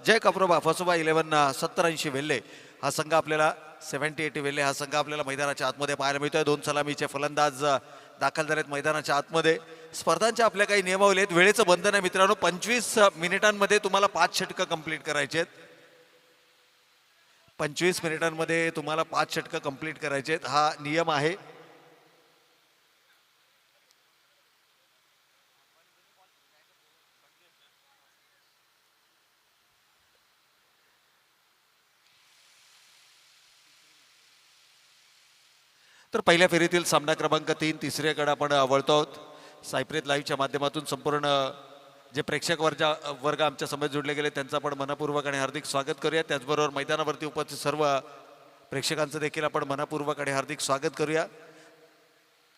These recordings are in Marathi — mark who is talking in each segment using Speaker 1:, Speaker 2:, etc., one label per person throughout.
Speaker 1: जय कपरोबा फसोबा 11 70-80 वेल्हे हा संघ आपल्याला 70-80 वेल्हे हा संघ आपल्याला मैदानाच्या आतमध्ये पाहायला मिळतोय। दोन सलामीचे फलंदाज दाखल झालेत मैदानाच्या आतमध्ये। स्पर्धांच्या आपल्या काही नियमावली आहेत, वेळेचं बंधन आहे मित्रांनो। 25 मिनिटांमध्ये तुम्हाला 5 षटकं कंप्लीट करायचे आहेत। 25 मिनिटांमध्ये तुम्हाला 5 षटकं कंप्लीट करायचे आहेत, हा नियम आहे। तर पहिल्या फेरीतील सामना क्रमांक 3 तिसऱ्याकडे आपण वळतो आहोत। सायप्रेत लाईव्हच्या माध्यमातून संपूर्ण जे प्रेक्षक वर्ग आमच्या समोर जोडले गेले त्यांचं आपण मनपूर्वक आणि हार्दिक स्वागत करूया। त्याचबरोबर मैदानावरती उपस्थित सर्व प्रेक्षकांचं देखील आपण मनपूर्वक आणि हार्दिक स्वागत करूया।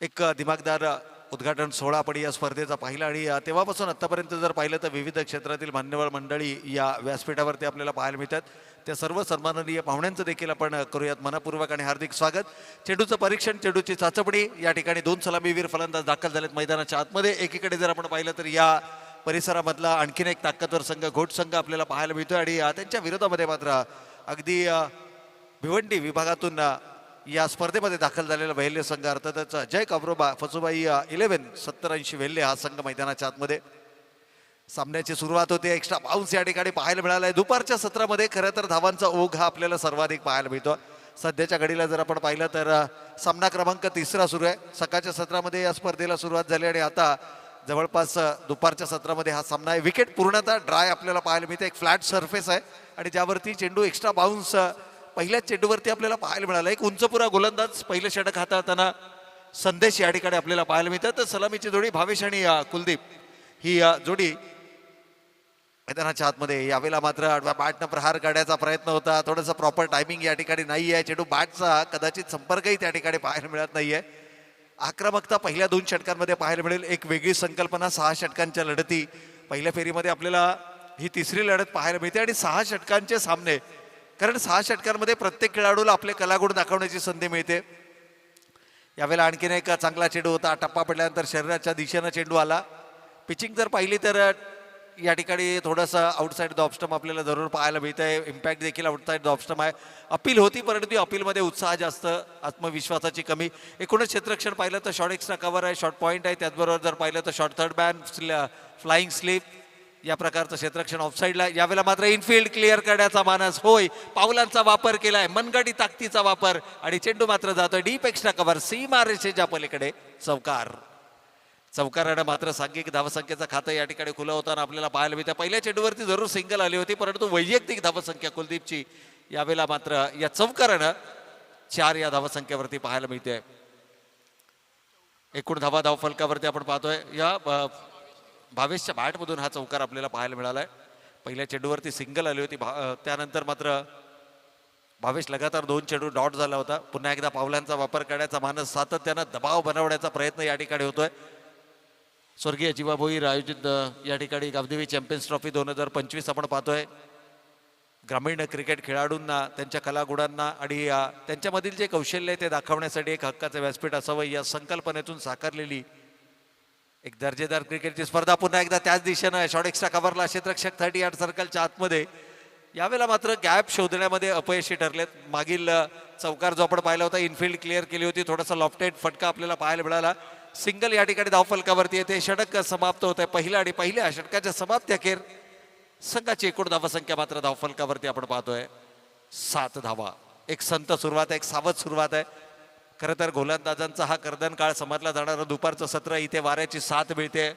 Speaker 1: एक दिमागदार उद्घाटन सोहळा आपण या स्पर्धेचा पाहिला आणि तेव्हापासून आतापर्यंत जर पाहिलं तर विविध क्षेत्रातील मान्यवर मंडळी या व्यासपीठावरती आपल्याला पाहायला मिळतात। त्या सर्व सन्माननीय पाहुण्यांचं देखील आपण करूयात मनपूर्वक आणि हार्दिक स्वागत। चेंडूचं परीक्षण, चेंडूची चाचपणी, या ठिकाणी दोन सलामीवीर फलंदाज दाखल झालेत मैदानाच्या आतमध्ये। एकीकडे जर आपण पाहिलं तर या परिसरामधला आणखीन एक ताकदवर संघ घोट संघ आपल्याला पाहायला मिळतोय आणि त्यांच्या विरोधामध्ये मात्र अगदी भिवंडी विभागातून या स्पर्धेमध्ये दाखल झालेला वेल्हे संघ अर्थातच जय कपरोबा फसोबाई 11 70-80 वेल्हे हा संघ मैदानाच्या आतमध्ये। सामन्याची सुरुवात होते, एक्स्ट्रा बाउन्स या ठिकाणी पाहायला मिळाला आहे। दुपारच्या सत्रामध्ये खरं तर धावांचा ओघ हा आपल्याला सर्वाधिक पाहायला मिळतो। सध्याच्या घडीला जर आपण पाहिलं तर सामना क्रमांक 3 सुरू आहे। सकाळच्या सत्रामध्ये या स्पर्धेला सुरुवात झाली आणि आता जवळपास दुपारच्या सत्रामध्ये हा सामना आहे। विकेट पूर्णतः ड्राय आपल्याला पाहायला मिळते, एक फ्लॅट सरफेस आहे आणि ज्यावरती चेंडू एक्स्ट्रा बाउन्स पहिल्याच चेंडूवरती आपल्याला पाहायला मिळाला। एक उंचपुरा गोलंदाज पहिलं षटक हाताळताना संदेश या ठिकाणी आपल्याला पाहायला मिळतात। तर सलामीची जोडी भावेश आणि कुलदीप ही जोडी मैदानाच्या आतमध्ये। यावेळेला मात्र आडव्या बॅटनं प्रहार काढण्याचा प्रयत्न होता, थोडंसं प्रॉपर टायमिंग या ठिकाणी नाही आहे। चेंडू बॅटचा कदाचित संपर्कही त्या ठिकाणी पाहायला मिळत नाहीये। आक्रमकता पहिल्या 2 षटकांमध्ये पाहायला मिळेल, एक वेगळी संकल्पना 6 षटकांच्या लढती। पहिल्या फेरीमध्ये आपल्याला ही तिसरी लढत पाहायला मिळते आणि 6 षटकांचे सामने, कारण 6 षटकांमध्ये प्रत्येक खेळाडूला आपले कलागुण दाखवण्याची संधी मिळते। यावेळेला आणखीन एक चांगला चेंडू होता, टप्पा पडल्यानंतर शरीराच्या दिशेनं चेंडू आला। पिचिंग जर पाहिली तर या ठिकाणी थोडंसं आउटसाईड द ऑफस्टंप आपल्याला जरूर पाहायला मिळत आहे। इम्पॅक्ट देखील आउटसाईड द ऑफस्टंप आहे। अपील होती परंतु अपीलमध्ये उत्साह जास्त, आत्मविश्वासाची कमी। एकूणच क्षेत्ररक्षण पाहिलं तर शॉर्ट एक्स्ट्रा कव्हर आहे, शॉर्ट पॉईंट आहे। त्याचबरोबर जर पाहिलं तर short third ban, flying slip या प्रकारचं क्षेत्ररक्षण ऑफसाईडला। यावेळेला मात्र इनफिल्ड क्लिअर करण्याचा मानस, होय पावलांचा वापर केलाय, मनगटी ताकदीचा वापर आणि चेंडू मात्र जातोय डीप एक्स्ट्रा कव्हर, सीमा रेषेच्या पलीकडे चौकार। चौकारानं मात्र सांघिक धावसंख्येचं खातं या ठिकाणी खुलं होताना आपल्याला पाहायला मिळतं। पहिल्या चेंडूवरती जरूर सिंगल आली होती परंतु वैयक्तिक धावसंख्या कुलदीपची यावेळेला मात्र या चौकारानं 4 या धावसंख्येवरती पाहायला मिळते। एकूण धावा धावफलकावरती आपण पाहतोय या भावेशच्या बॅटमधून हा चौकार आपल्याला पाहायला मिळालाय। पहिल्या चेंडूवरती सिंगल आली होती, त्यानंतर मात्र भावेश लगातार 2 चेंडू डॉट झाला होता। पुन्हा एकदा पावलांचा वापर करण्याचा मानस, सातत्यानं दबाव बनवण्याचा प्रयत्न या ठिकाणी होतोय। स्वर्गीय जीवा भोईर आयोजित या ठिकाणी गावदेवी चॅम्पियन्स ट्रॉफी 2025 आपण पाहतोय। ग्रामीण क्रिकेट खेळाडूंना त्यांच्या कलागुणांना आणि त्यांच्यामधील जे कौशल्य आहे ते दाखवण्यासाठी एक हक्काचं व्यासपीठ असावं या संकल्पनेतून साकारलेली एक दर्जेदार क्रिकेटची स्पर्धा। पुन्हा एकदा त्याच दिशेनं शॉर्ट एक्स्ट्रा कव्हरला क्षेत्ररक्षक 30 यार्ड सर्कलच्या आतमध्ये। यावेळेला मात्र गॅप शोधण्यामध्ये अपयशी ठरलेत। मागील चौकार जो आपण पाहिला होता, इनफिल्ड क्लिअर केली होती, थोडासा लॉफ्टेड फटका आपल्याला पाहायला मिळाला। सिंगल या ठिकाणी धावफलकावरती येते, षटक समाप्त होत आहे पहिलं आणि पहिल्या षटकाच्या समाप्ती अखेर संघाची एकूण धावसंख्या मात्र धावफलकावरती आपण पाहतोय 7 धावा। एक संत सुरुवात आहे, एक सावध सुरुवात आहे। खरं तर गोलंदाजांचा हा कर्दन काळ समजला जाणारं दुपारचं सत्र, इथे वाऱ्याची साथ मिळते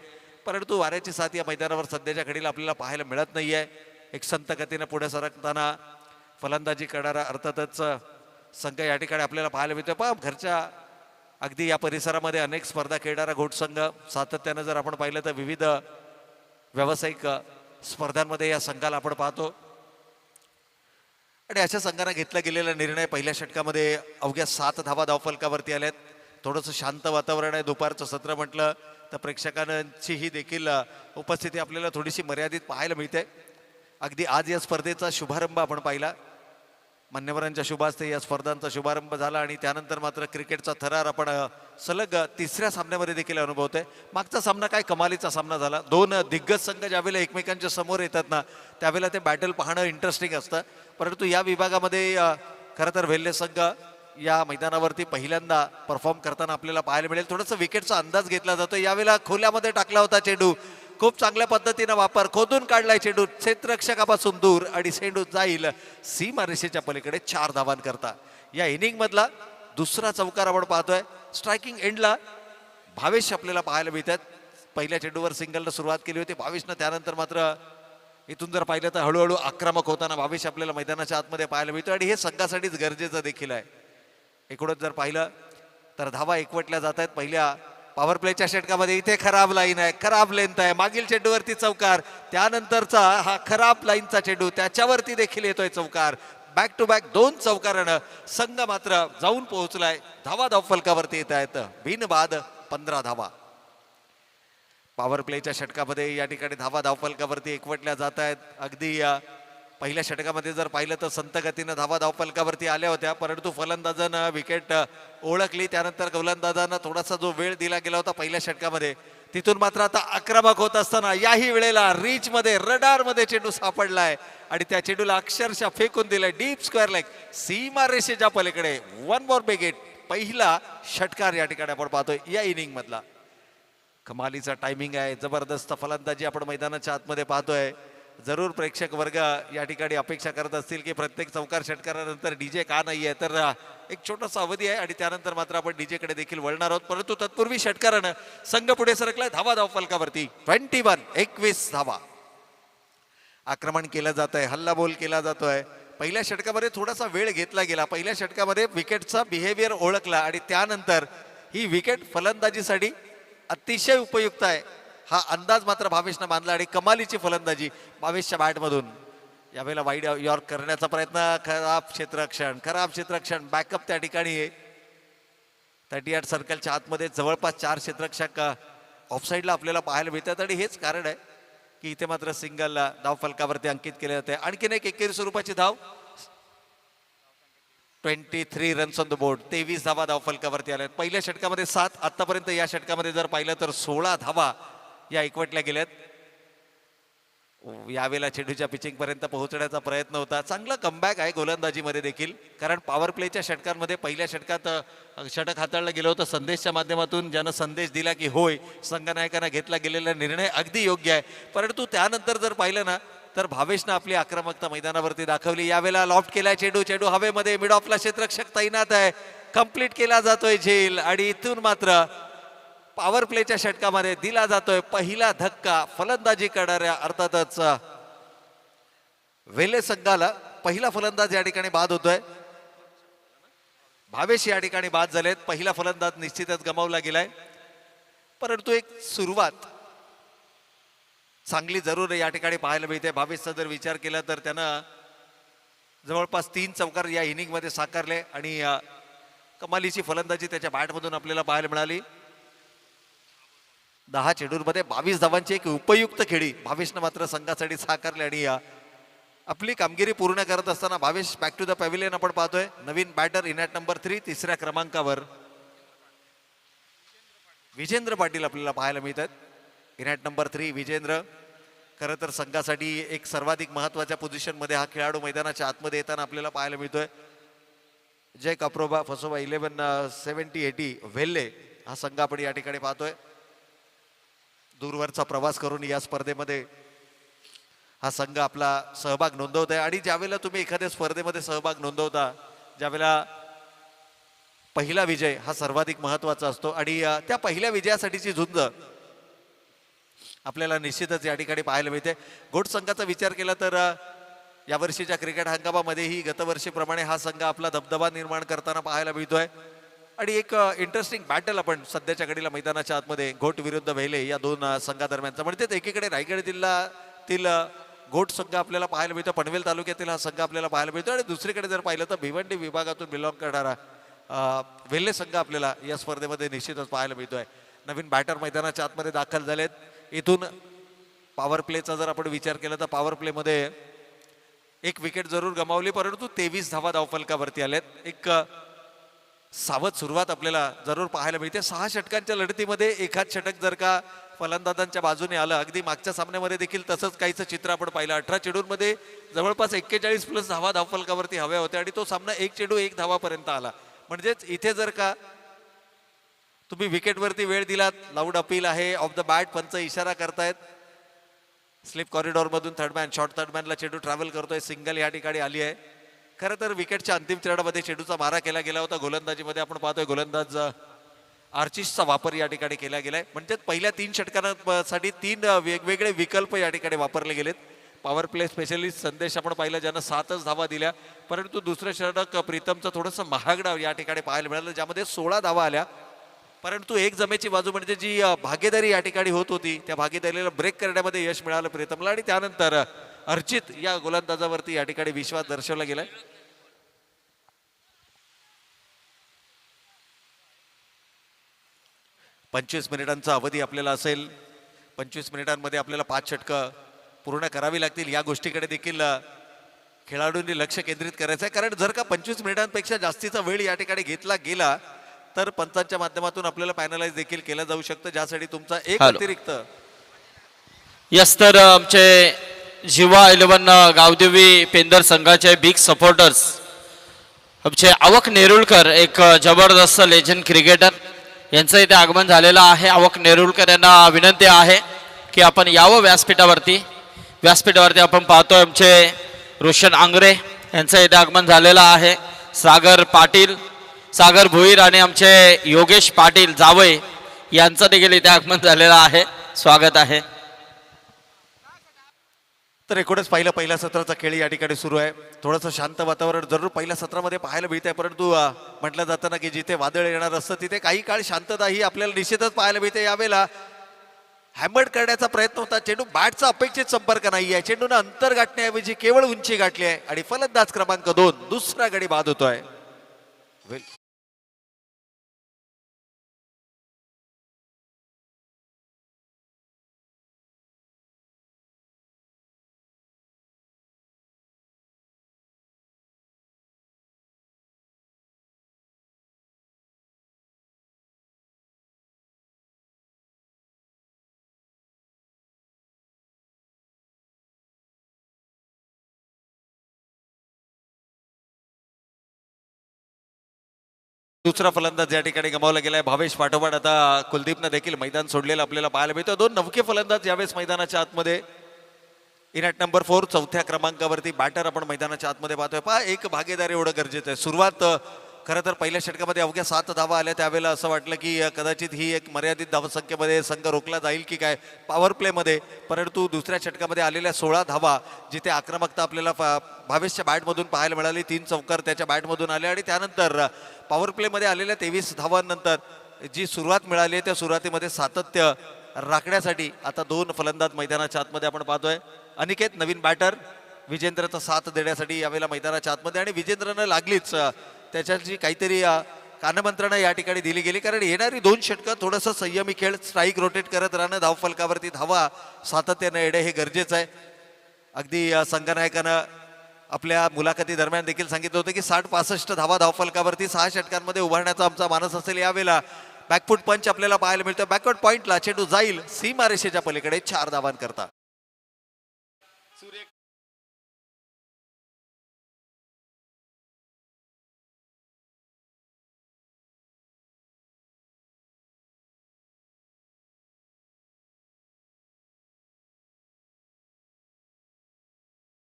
Speaker 1: परंतु वाऱ्याची साथ या मैदानावर सध्याच्या घडीला आपल्याला पाहायला मिळत नाहीये। एक संत गतीनं पुढे सरकताना फलंदाजी करणारा अर्थातच संघ या ठिकाणी आपल्याला पाहायला मिळतोय। पण घरच्या अगदी या परिसरामध्ये अनेक स्पर्धा खेळणारा घोट संघ सातत्यानं जर आपण पाहिलं तर विविध व्यावसायिक स्पर्धांमध्ये या संघाला आपण पाहतो आणि अशा संघानं घेतला गेलेला निर्णय पहिल्या षटकामध्ये अवघ्या 7 धावा धावफलकावरती आल्यात। थोडंसं शांत वातावरण आहे, दुपारचं सत्र म्हटलं तर प्रेक्षकांची ही देखील उपस्थिती आपल्याला थोडीशी मर्यादित पाहायला मिळते। अगदी आज या स्पर्धेचा शुभारंभ आपण पाहिला, मान्यवरांच्या शुभ हस्ते या स्पर्धांचा शुभारंभ झाला आणि त्यानंतर मात्र क्रिकेटचा थरार आपण सलग तिसऱ्या सामन्यामध्ये देखील अनुभवत आहे. मागचा सामना काय कमालीचा सामना झाला. दोन दिग्गज संघ ज्यावेळेला एकमेकांच्या समोर येतात ना त्यावेळेला ते बॅटल पाहणं इंटरेस्टिंग असतं. परंतु या विभागामध्ये खरं तर वेल्हे संघ या मैदानावरती पहिल्यांदा परफॉर्म करताना आपल्याला पाहायला मिळेल. थोडंसं विकेटचा अंदाज घेतला जातो. यावेळेला खोल्यामध्ये टाकला होता चेंडू, खूप चांगल्या पद्धतीनं वापर, खोदून काढलाय चेंडू क्षेत्ररक्षकापासून दूर आणि चेंडू जाईल सीमारेषेच्या पलीकडे 4 धावांकरता. या इनिंग मधला दुसरा चौकार आपण पाहतोय. स्ट्रायकिंग एंडला भावेश आपल्याला पाहायला मिळतात. पहिल्या चेंडूवर सिंगलनं सुरुवात केली होती भावेशनं, त्यानंतर मात्र इथून जर पाहिलं तर हळूहळू आक्रमक होताना भावेश आपल्याला मैदानाच्या आतमध्ये पाहायला मिळतो आणि हे संघासाठीच गरजेचं देखील आहे. एकूणच जर पाहिलं तर धावा एकवटल्या जात आहेत. पहिल्या पॉवर प्लेच्या षटकामध्ये इथे खराब लाईन आहे, खराब लेंथ आहे, मागील चेंडूवरती चौकार, त्यानंतरचा हा खराब लाईनचा चेंडू त्याच्यावरती देखील येतोय चौकार. बॅक टू बॅक 2 चौकारानं संघ मात्र जाऊन पोहोचलाय. धावा धावफलकावरती येत आहेत बिनबाद 15 धावा. पॉवर प्लेच्या षटकामध्ये या ठिकाणी धावा धावफलकावरती एकवटल्या जात आहेत. अगदी पहिल्या षटकामध्ये जर पाहिलं तर संत गतीनं धावा धावफलकावरती आल्या होत्या, परंतु फलंदाजानं विकेट ओळखली. त्यानंतर गोलंदाजांना थोडासा जो वेळ दिला गेला होता पहिल्या षटकामध्ये, तिथून मात्र आता आक्रमक होत असताना याही वेळेला रीच मध्ये रडार मध्ये चेंडू सापडलाय आणि त्या चेंडूला अक्षरशः फेकून दिलाय डीप स्क्वेअर लेग सीमा रेषेच्या पलीकडे. 1 मोर बिग. पहिला षटकार या ठिकाणी आपण पाहतोय या इनिंग मधला. कमालीचा टायमिंग आहे, जबरदस्त फलंदाजी आपण मैदानाच्या आतमध्ये पाहतोय. जरूर प्रेक्षक वर्ग या ठिकाणी अपेक्षा करत असतील की प्रत्येक चौकार षटकारानंतर डीजे का नाहीये, तर एक छोटासा अवधी आहे आणि त्यानंतर मात्र आपण डीजे कडे देखील वळणार आहोत. परंतु तत्पूर्वी षटकारानं संघ पुढे सरकलाय धावा धावफलकावरती. 21 धावा. आक्रमण केलं जात आहे, हल्लाबोल केला जातोय. पहिल्या षटकामध्ये थोडासा वेळ घेतला गेला. पहिल्या षटकामध्ये विकेटचा बिहेवियर ओळखला आणि त्यानंतर ही विकेट फलंदाजीसाठी अतिशय उपयुक्त आहे हा अंदाज मात्र भावेशनं बांधला आणि कमालीची फलंदाजी भावेशच्या बॅटमधून. यावेळेला वाईड यॉर्क करण्याचा प्रयत्न, खराब क्षेत्ररक्षण बॅकअप त्या ठिकाणी आहे. 38 सर्कलच्या आतमध्ये जवळपास 4 क्षेत्ररक्षक ऑफसाईडला आपल्याला पाहायला मिळतात आणि हेच कारण आहे की इथे मात्र सिंगल धाव फलकावरती अंकित केले जाते. आणखीन एक एकेरी स्वरूपाची धाव, 23 रन्स ऑन द बोर्ड. 23 धावा धाव फलकावरती आल्या. पहिल्या षटकामध्ये 7, आतापर्यंत या षटकामध्ये जर पाहिलं तर 16 धावा या एकवटल्या गेल्यात. यावेळेला चेंडूच्या पिचिंग पर्यंत पोहोचण्याचा प्रयत्न होता. चांगला कमबॅक आहे गोलंदाजीमध्ये देखील, कारण पॉवर प्लेच्या षटकांमध्ये पहिल्या षटकात षटक हाताळलं गेलं होतं संदेशच्या माध्यमातून, ज्यानं संदेश दिला की होय संघनायकांना घेतला गेलेला निर्णय अगदी योग्य आहे. परंतु त्यानंतर जर पाहिलं ना तर भावेशनं आपली आक्रमकता मैदानावरती दाखवली. यावेळेला लॉफ्ट केलाय चेंडू हवेमध्ये, मिड ऑफला क्षेत्ररक्षक तैनात आहे, कंप्लीट केला जातोय झेल आणि इथून मात्र पॉवर प्लेच्या षटकामध्ये दिला जातोय पहिला धक्का. फलंदाजी करणाऱ्या अर्थातच वेल्हे संघाला पहिला फलंदाज या ठिकाणी बाद होतोय. भावेश या ठिकाणी बाद झालेत. पहिला फलंदाज निश्चितच गमावला गेलाय, परंतु एक सुरुवात चांगली जरूर या ठिकाणी पाहायला मिळते. भावेशचा जर विचार केला तर त्यानं जवळपास 3 चौकार या इनिंग मध्ये साकारले आणि कमालीची फलंदाजी त्याच्या बॅटमधून आपल्याला पाहायला मिळाली. 10 चेंडूंमध्ये 22 धावांची एक उपयुक्त खेळी भावेशनं मात्र संघासाठी साकारली आणि आपली कामगिरी पूर्ण करत असताना Bhavesh back to the pavilion आपण पाहतोय. नवीन बॅटर इन ॲट नंबर 3 तिसऱ्या क्रमांकावर विजेंद्र पाटील आपल्याला पाहायला मिळतात. इन ॲट नंबर 3 विजेंद्र खरं तर संघासाठी एक सर्वाधिक महत्वाच्या पोझिशन मध्ये हा खेळाडू मैदानाच्या आतमध्ये येताना आपल्याला पाहायला मिळतोय. जय काप्रोबा फसोबा 1170-80 वेल्हे हा संघ आपण या ठिकाणी पाहतोय. दूरवरचा प्रवास करून या स्पर्धेमध्ये हा संघ आपला सहभाग नोंदवत आहे. आणि ज्यावेळेला तुम्ही एखाद्या स्पर्धेमध्ये सहभाग नोंदवता, ज्यावेळेला पहिला विजय हा सर्वाधिक महत्वाचा असतो आणि त्या पहिल्या विजयासाठीची झुंज आपल्याला निश्चितच या ठिकाणी पाहायला मिळते. गोट संघाचा विचार केला तर या वर्षीच्या क्रिकेट हंगामामध्येही गतवर्षीप्रमाणे हा संघ आपला दबदबा निर्माण करताना पाहायला मिळतोय. आणि एक इंटरेस्टिंग बॅटल आपण सध्याच्या घडीला मैदानाच्या आतमध्ये घोट विरुद्ध वेल्हे या 2 संघादरम्यानचा म्हणजेच एकीकडे रायगड जिल्ह्यातील घोट संघ आपल्याला पाहायला मिळतो, पनवेल तालुक्यातील हा संघ आपल्याला पाहायला मिळतो आणि दुसरीकडे जर पाहिलं तर भिवंडी विभागातून बिलॉंग करणारा वेल्हे संघ आपल्याला या स्पर्धेमध्ये निश्चितच पाहायला मिळतोय. नवीन बॅटर मैदानाच्या आतमध्ये दाखल झालेत. इथून पॉवर प्लेचा जर आपण विचार केला तर पॉवर प्लेमध्ये एक विकेट जरूर गमावली, परंतु 23 धावा धावफलकावरती आलेत. एक सावध सुरुवात आपल्याला जरूर पाहायला मिळते. 6 षटकांच्या लढतीमध्ये एखाद षटक जर का फलंदाजांच्या बाजूने आलं, अगदी मागच्या सामन्यामध्ये देखील तसंच काहीचं चित्र आपण पाहिलं. 18 चेंडूंमध्ये जवळपास 41 प्लस धावा धावफलकावरती हव्या होत्या आणि तो सामना 1 चेंडू 1 धावापर्यंत आला. म्हणजेच इथे जर का तुम्ही विकेटवरती वेळ दिलात, लाऊड अपील आहे, ऑफ द बॅट, पंच इशारा करतायत. स्लिप कॉरिडॉर मधून थर्डमॅन, शॉर्ट थर्डमॅनला चेंडू ट्रॅव्हल करतोय, सिंगल या ठिकाणी आली आहे. खरं तर विकेटच्या अंतिम चरणामध्ये चेंडूचा मारा केला गेला होता. गोलंदाजीमध्ये आपण पाहतोय गोलंदाज आर्चिसचा वापर या ठिकाणी केला गेलाय. म्हणजे पहिल्या 3 षटकांसाठी 3 वेगवेगळे विकल्प या ठिकाणी वापरले गेलेत. पॉवर प्ले स्पेशलिस्ट संदेश आपण पाहिला, ज्यानं 7च धावा दिल्या, परंतु दुसरं षटक प्रीतमचं थोडंसं महागडा या ठिकाणी पाहायला मिळालं, ज्यामध्ये 16 धावा आल्या. परंतु एक जमेची बाजू म्हणजे जी भागीदारी या ठिकाणी होत होती, त्या भागीदारीला ब्रेक करण्यामध्ये यश मिळालं प्रीतमला आणि त्यानंतर अर्चित या गोलंदाजावरती या ठिकाणी विश्वास दर्शवला गेलाय. पंचवीस मिनिटांचा अवधी आपल्याला असेल. 25 मिनिटांमध्ये आपल्याला 5 षटकं पूर्ण करावी लागतील. या गोष्टीकडे देखील खेळाडूंनी लक्ष केंद्रित करायचं आहे, कारण जर का 25 मिनिटांपेक्षा जास्तीचा वेळ या ठिकाणी घेतला गेला तर पंचांच्या माध्यमातून आपल्याला पॅनलाइज देखील केलं जाऊ शकतं, ज्यासाठी तुमचा एक अतिरिक्त
Speaker 2: यस. तर आमचे जिवा 11 गावदेवी पेंदर संघाचे बिग सपोर्टर्स आमचे आवक नेरुळकर, एक जबरदस्त लेजंड क्रिकेटर, यांचं इथे आगमन झालेलं आहे. आवक नेरुळकर यांना विनंती आहे की आपण यावं व्यासपीठावरती. आपण पाहतोय आमचे रोशन आंग्रे यांचं इथे आगमन झालेलं आहे. सागर पाटील, सागर भुईर आणि आमचे योगेश पाटील जावई यांचं देखील इथे आगमन झालेलं आहे. स्वागत आहे.
Speaker 1: तर एकूणच पहिल्या सत्राचा खेळ या ठिकाणी सुरू आहे. थोडंसं शांत वातावरण जरूर पहिल्या सत्रामध्ये पाहायला मिळत आहे, परंतु म्हटलं जातं ना की जिथे वादळ येणार असतं तिथे काही काळ शांतता ही आपल्याला निश्चितच पाहायला मिळते. यावेळेला हॅमर्ड करण्याचा प्रयत्न होता. चेंडू बॅटचा अपेक्षित संपर्क नाही आहे. चेंडूने अंतर गाठण्याऐवजी केवळ उंची गाठली आहे आणि फलंदाज क्रमांक 2 दुसरा गडी बाद होतोय. दुसरा फलंदाज या ठिकाणी गमावला गेलाय. भावेश पाठोपाठ आता कुलदीपनं देखील मैदान सोडलेलं आपल्याला पाहायला मिळतं. 2 नवखे फलंदाज यावेळेस मैदानाच्या आतमध्ये. इन ॲट नंबर 4 चौथ्या क्रमांकावरती बॅटर आपण मैदानाच्या आतमध्ये पाहतोय. पहा, एक भागीदारी एवढं गरजेचं आहे. सुरुवात खरं तर पहिल्या षटकामध्ये अवघ्या 7 धावा आल्या. त्यावेळेला असं वाटलं की कदाचित ही एक मर्यादित धावसंख्येमध्ये संघ रोखला जाईल की काय पॉवर प्लेमध्ये, परंतु दुसऱ्या षटकामध्ये आलेल्या 16 धावा, जिथे आक्रमकता आपल्याला भावेशच्या बॅटमधून पाहायला मिळाली. 3 चौकार त्याच्या बॅटमधून आले आणि त्यानंतर पॉवर प्लेमध्ये आलेल्या 23 धावांनंतर जी सुरुवात मिळाली आहे त्या सुरुवातीमध्ये सातत्य राखण्यासाठी आता 2 फलंदाज मैदानाच्या आतमध्ये आपण पाहतोय. अनिकेत नवीन बॅटर, विजेंद्रचा साथ देण्यासाठी यावेळेला मैदानाच्या आतमध्ये, आणि विजेंद्रनं लागलीच त्याच्याची काहीतरी कानमंत्रणा या ठिकाणी दिली गेली, कारण येणारी 2 षटकं थोडंसं संयमी खेळ, स्ट्राईक रोटेट करत राहणं, धावफलकावरती धावा सातत्यानं येणं हे गरजेचं आहे. अगदी संघनायकानं आपल्या मुलाखती दरम्यान देखील सांगितलं होतं की 60-65 धावा धावफलकावरती 6 षटकांमध्ये उभारण्याचा आमचा मानस असेल. यावेळेला बॅकफूट पंच आपल्याला पाहायला मिळतो. बॅकवर्ड पॉइंटला चेंडू जाईल सीमारेषेच्या पलीकडे 4 धावांकरता.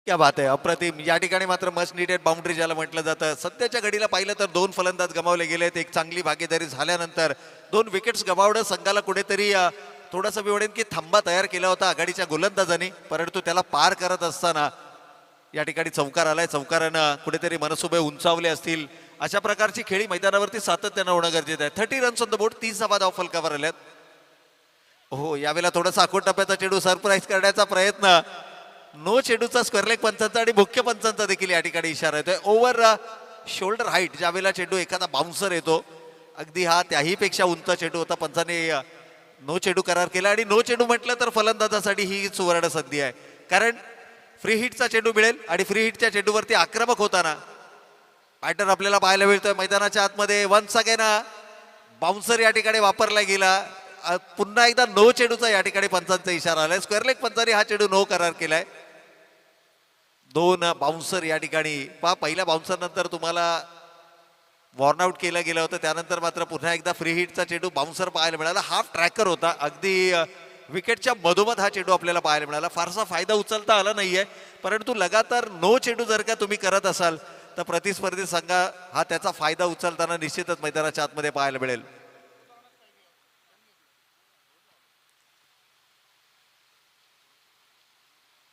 Speaker 1: क्या बात आहे, अप्रतिम. या ठिकाणी मात्र मस्ट नीडेड बाउंड्री ज्याला म्हटलं जातं. सध्याच्या घडीला पाहिलं तर 2 फलंदाज गमावले गेलेत. एक चांगली भागीदारी झाल्यानंतर 2 विकेट्स गमावणं संघाला कुठेतरी थोडंसं मी म्हणेन की थांबा तयार केला होता आघाडीच्या गोलंदाजांनी, परंतु त्याला पार करत असताना या ठिकाणी चौकार आलाय. चौकारानं कुठेतरी मनसुबे उंचावले असतील. अशा प्रकारची खेळी मैदानावरती सातत्यानं होणं गरजेचं आहे. 30 रन्स ऑन द बोर्ड, 30 धावा धाव फलकावर आल्यात. हो, यावेळेला थोडासा आखोट टप्प्याचा चेंडू सरप्राईज करण्याचा प्रयत्न. नो चेंडूचा स्क्वेअरलेग पंचांचा आणि मुख्य पंचांचा देखील या ठिकाणी इशारा येतोय. ओव्हर शोल्डर हाईट ज्यावेळेला चेंडू एखादा बाउन्सर येतो, अगदी हा त्याही पेक्षा उंच चेंडू होता, पंचाने नो चेंडू करार केला. आणि नो चेंडू म्हटलं तर फलंदाजासाठी ही सुवर्ण संधी आहे, कारण फ्री हिटचा चेंडू मिळेल आणि फ्री हिटच्या चेंडूवरती आक्रमक होताना पॅटर्न आपल्याला पाहायला मिळतोय मैदानाच्या आतमध्ये. वन्स अगेन बाउन्सर या ठिकाणी वापरला गेला. पुन्हा एकदा नो चेंडूचा या ठिकाणी पंचांचा इशारा आलाय. स्क्वेअर लेग पंचांनी हा चेंडू नो करार केलाय. 2 बाउन्सर या ठिकाणी पहा. पहिल्या बाउन्सर नंतर तुम्हाला वॉर्नआउट केलं गेलं होतं, त्यानंतर मात्र पुन्हा एकदा फ्री हिटचा चेंडू बाउन्सर पाहायला मिळाला. हाफ ट्रॅकर होता, अगदी विकेटच्या मधोमध हा चेंडू आपल्याला पाहायला मिळाला. फारसा फायदा उचलता आला नाहीये, परंतु लगातार नो चेंडू जर का तुम्ही करत असाल तर प्रतिस्पर्धी संघ हा त्याचा फायदा उचलताना निश्चितच मैदानाच्या आतमध्ये पाहायला मिळेल.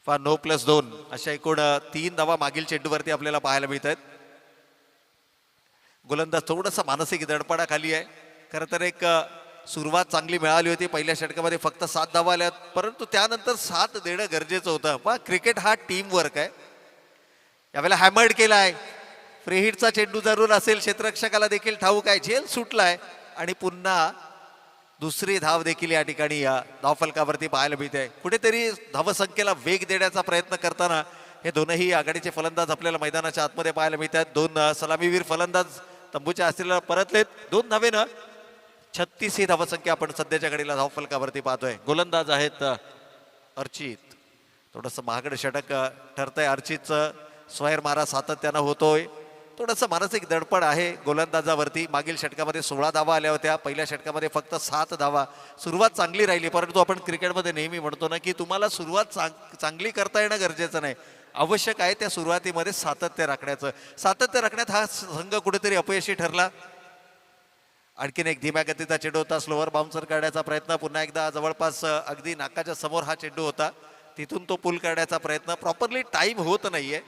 Speaker 1: नो प्लस 2 अशा एकूण 3 धावा मागील चेंडूवरती आपल्याला पाहायला मिळत आहेत. गोलंदाज थोडंसं मानसिक दडपणाखाली आहे. खरं तर एक सुरुवात चांगली मिळाली होती. पहिल्या षटकामध्ये फक्त 7 धावा आल्यात, परंतु त्यानंतर 7 देणं गरजेचं होतं. पण क्रिकेट हा टीम वर्क आहे. यावेळेला हॅमर्ड केलाय. फ्री हिटचा चेंडू जरूर असेल, क्षेत्ररक्षकाला देखील ठाऊक आहे. झेल सुटलाय आणि पुन्हा दुसरी धाव देखील या ठिकाणी या धावफलकावरती पाहायला मिळते. कुठेतरी धावसंख्येला वेग देण्याचा प्रयत्न करताना हे दोनही आघाडीचे फलंदाज आपल्याला मैदानाच्या आतमध्ये पाहायला मिळतात. 2 सलामीवीर फलंदाज तंबूच्या अस्थिरेला परतलेत. 2 धावेनं 36 ही धावसंख्या आपण सध्याच्या घडीला धावफलकावरती पाहतोय. गोलंदाज आहेत अर्चित. थोडंसं महागड षटक ठरतंय. अर्चितचं स्वैर मारा सातत्यानं होतोय. थोडंसं मानसिक दडपण आहे गोलंदाजावरती. मागील षटकामध्ये 16 धावा आल्या होत्या, पहिल्या षटकामध्ये फक्त 7 धावा. सुरुवात चांगली राहिली, परंतु आपण क्रिकेटमध्ये नेहमी म्हणतो ना की तुम्हाला सुरुवात चांगली करता येणं गरजेचं नाही, आवश्यक आहे त्या सुरुवातीमध्ये सातत्य राखण्याचं. सातत्य राखण्यात हा संघ कुठेतरी अपयशी ठरला. आणखीन एक धीम्या गतीचा चेंडू होता. स्लोवर बाउन्सर काढण्याचा प्रयत्न. पुन्हा एकदा जवळपास अगदी नाकाच्या समोर हा चेंडू होता, तिथून तो पूल काढण्याचा प्रयत्न. प्रॉपरली टाइम होत नाहीये,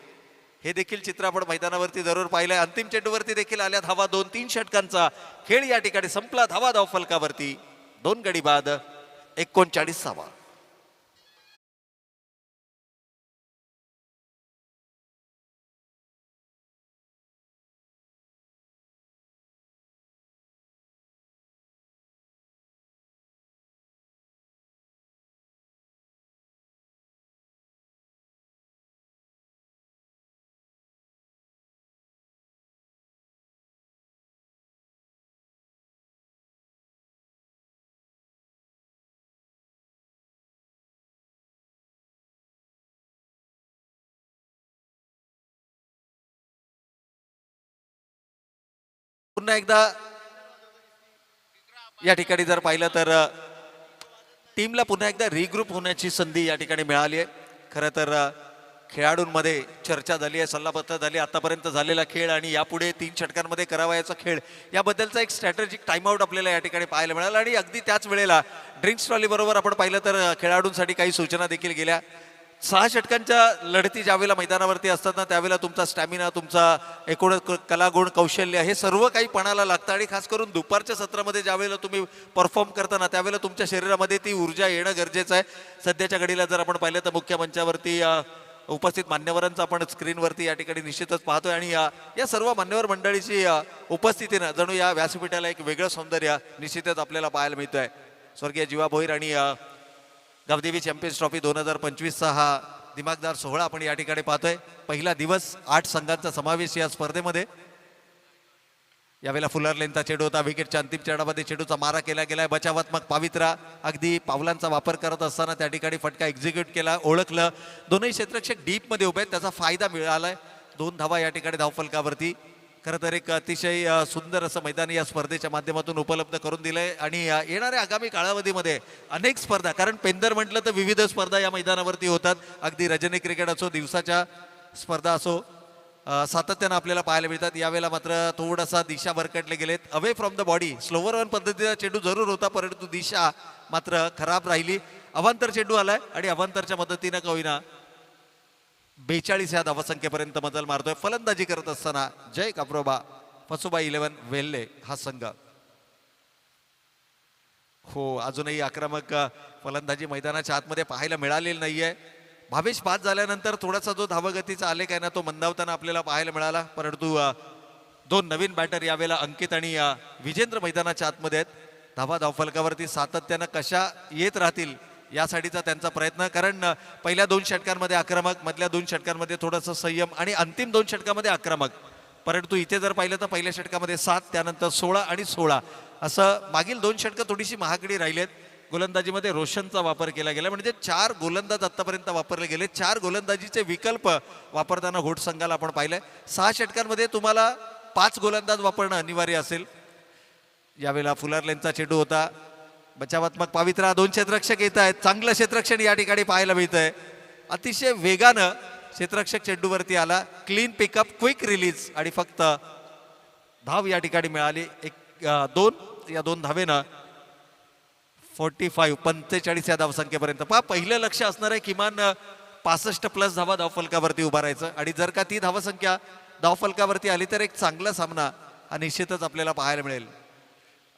Speaker 1: हे देखील चित्र आपण मैदानावरती जरूर पाहिलंय. अंतिम चेंडूवरती देखील आल्या धावा. 2-3 षटकांचा खेळ या ठिकाणी संपला. धावा धावफलकावरती 2 गडी बाद 39 धावा. पुन्हा एकदा या ठिकाणी जर पाहिलं तर टीमला पुन्हा एकदा रिग्रुप होण्याची संधी या ठिकाणी मिळाली आहे. खरं तर खेळाडूंमध्ये चर्चा झाली आहे, सल्लापत्र झाली. आतापर्यंत झालेला खेळ आणि यापुढे 3 षटकांमध्ये करावयाचा खेळ याबद्दलचा एक स्ट्रॅटेजिक टाइमआउट आपल्याला या ठिकाणी पाहायला मिळाला. आणि अगदी त्याच वेळेला ड्रिंक्स ट्रॉली बरोबर आपण पाहिलं तर खेळाडूंसाठी काही सूचना देखील गेल्या. 6 षटकांच्या लढती ज्यावेळेला मैदानावरती असतात ना, त्यावेळेला तुमचा स्टॅमिना, तुमचा एकूण कलागुण, कौशल्य हे सर्व काही पणाला लागतं. आणि खास करून दुपारच्या सत्रामध्ये ज्यावेळेला तुम्ही परफॉर्म करताना त्यावेळेला तुमच्या शरीरामध्ये ती ऊर्जा येणं गरजेचं आहे. सध्याच्या घडीला जर आपण पाहिलं तर मुख्य मंचावरती उपस्थित मान्यवरांचा आपण स्क्रीनवरती या ठिकाणी निश्चितच पाहतोय. आणि या सर्व मान्यवर मंडळीची उपस्थितीनं जणू या व्यासपीठाला एक वेगळं सौंदर्य निश्चितच आपल्याला पाहायला मिळतोय. स्वर्गीय जीवा भोईर आणि गावदेवी चॅम्पियन्स ट्रॉफी 2025चा हा दिमागदार सोहळा आपण या ठिकाणी पाहतोय. पहिला दिवस 8 संघांचा समावेश या स्पर्धेमध्ये. यावेळेला फुलर लेनचा चेंडू होता. विकेटच्या अंतिम चरणामध्ये चेंडूचा मारा केला गेलाय. बचावात्मक पावित्रा, अगदी पावलांचा वापर करत असताना त्या ठिकाणी फटका एक्झिक्यूट केला, ओळखलं. दोनही क्षेत्ररक्षक डीप मध्ये उभे आहेत, त्याचा फायदा मिळालाय. 2 धावा या ठिकाणी धावफलकावरती. खरं तर एक अतिशय सुंदर असं मैदान या स्पर्धेच्या माध्यमातून उपलब्ध करून दिलंय. आणि येणाऱ्या आगामी कालावधीमध्ये अनेक स्पर्धा, कारण पेंदर म्हटलं तर विविध स्पर्धा या मैदानावरती होतात. अगदी रजनी क्रिकेट असो, दिवसाच्या स्पर्धा असो, सातत्यानं आपल्याला पाहायला मिळतात. यावेळेला मात्र थोडासा दिशा भरकटले गेलेत. Away from the body slower one पद्धतीचा चेंडू जरूर होता, परंतु दिशा मात्र खराब राहिली. अवांतर चेंडू आलाय आणि अवांतरच्या मदतीनं का होईना 42 या धावसंख्येपर्यंत मजल मारतोय. फलंदाजी करत असताना जय काप्रोबा फसुबा 11 वेल्ले हा संघ. हो, अजूनही आक्रमक फलंदाजी मैदानाच्या आतमध्ये पाहायला मिळालेली नाहीये. भावेश बाद झाल्यानंतर थोडासा जो धावगतीचा आलेख आहे ना, तो मंदावताना आपल्याला पाहायला मिळाला. परंतु 2 नवीन बॅटर यावेळेला अंकित आणि विजेंद्र मैदानाच्या आतमध्ये आहेत. धावा धावफलकावरती सातत्यानं कशा येत राहतील यासाठीचा त्यांचा प्रयत्न. कारण पहिल्या 2 षटकांमध्ये आक्रमक, मधल्या 2 षटकांमध्ये थोडंसं संयम आणि अंतिम 2 षटकांमध्ये आक्रमक. परंतु इथे जर पाहिलं तर पहिल्या षटकामध्ये 7, त्यानंतर 16 आणि 16 असं मागील 2 षटकं थोडीशी महागडी राहिलेत. गोलंदाजीमध्ये रोशनचा वापर केला गेला, म्हणजे 4 गोलंदाज आतापर्यंत वापरले गेले. 4 गोलंदाजीचे विकल्प वापरताना घोट संघाला आपण पाहिलंय. 6 षटकांमध्ये तुम्हाला 5 गोलंदाज वापरणं अनिवार्य असेल. यावेळेला फुलरलेनचा चेंडू होता. बचावात्मक पावित्रा, 2 क्षेत्ररक्षक येत आहेत. चांगलं क्षेत्ररक्षण या ठिकाणी पाहायला मिळतंय. अतिशय वेगानं क्षेत्ररक्षक चेंडूवरती आला. क्लीन पिकअप, क्विक रिलीज आणि फक्त धाव या ठिकाणी मिळाली. 2 धावेनं 45 या धावसंख्येपर्यंत पहिलं लक्ष असणार आहे किमान 65 प्लस धावा धावफलकावरती उभारायचं. आणि जर का ती धावसंख्या धावफलकावरती आली तर एक चांगला सामना हा निश्चितच आपल्याला पाहायला मिळेल.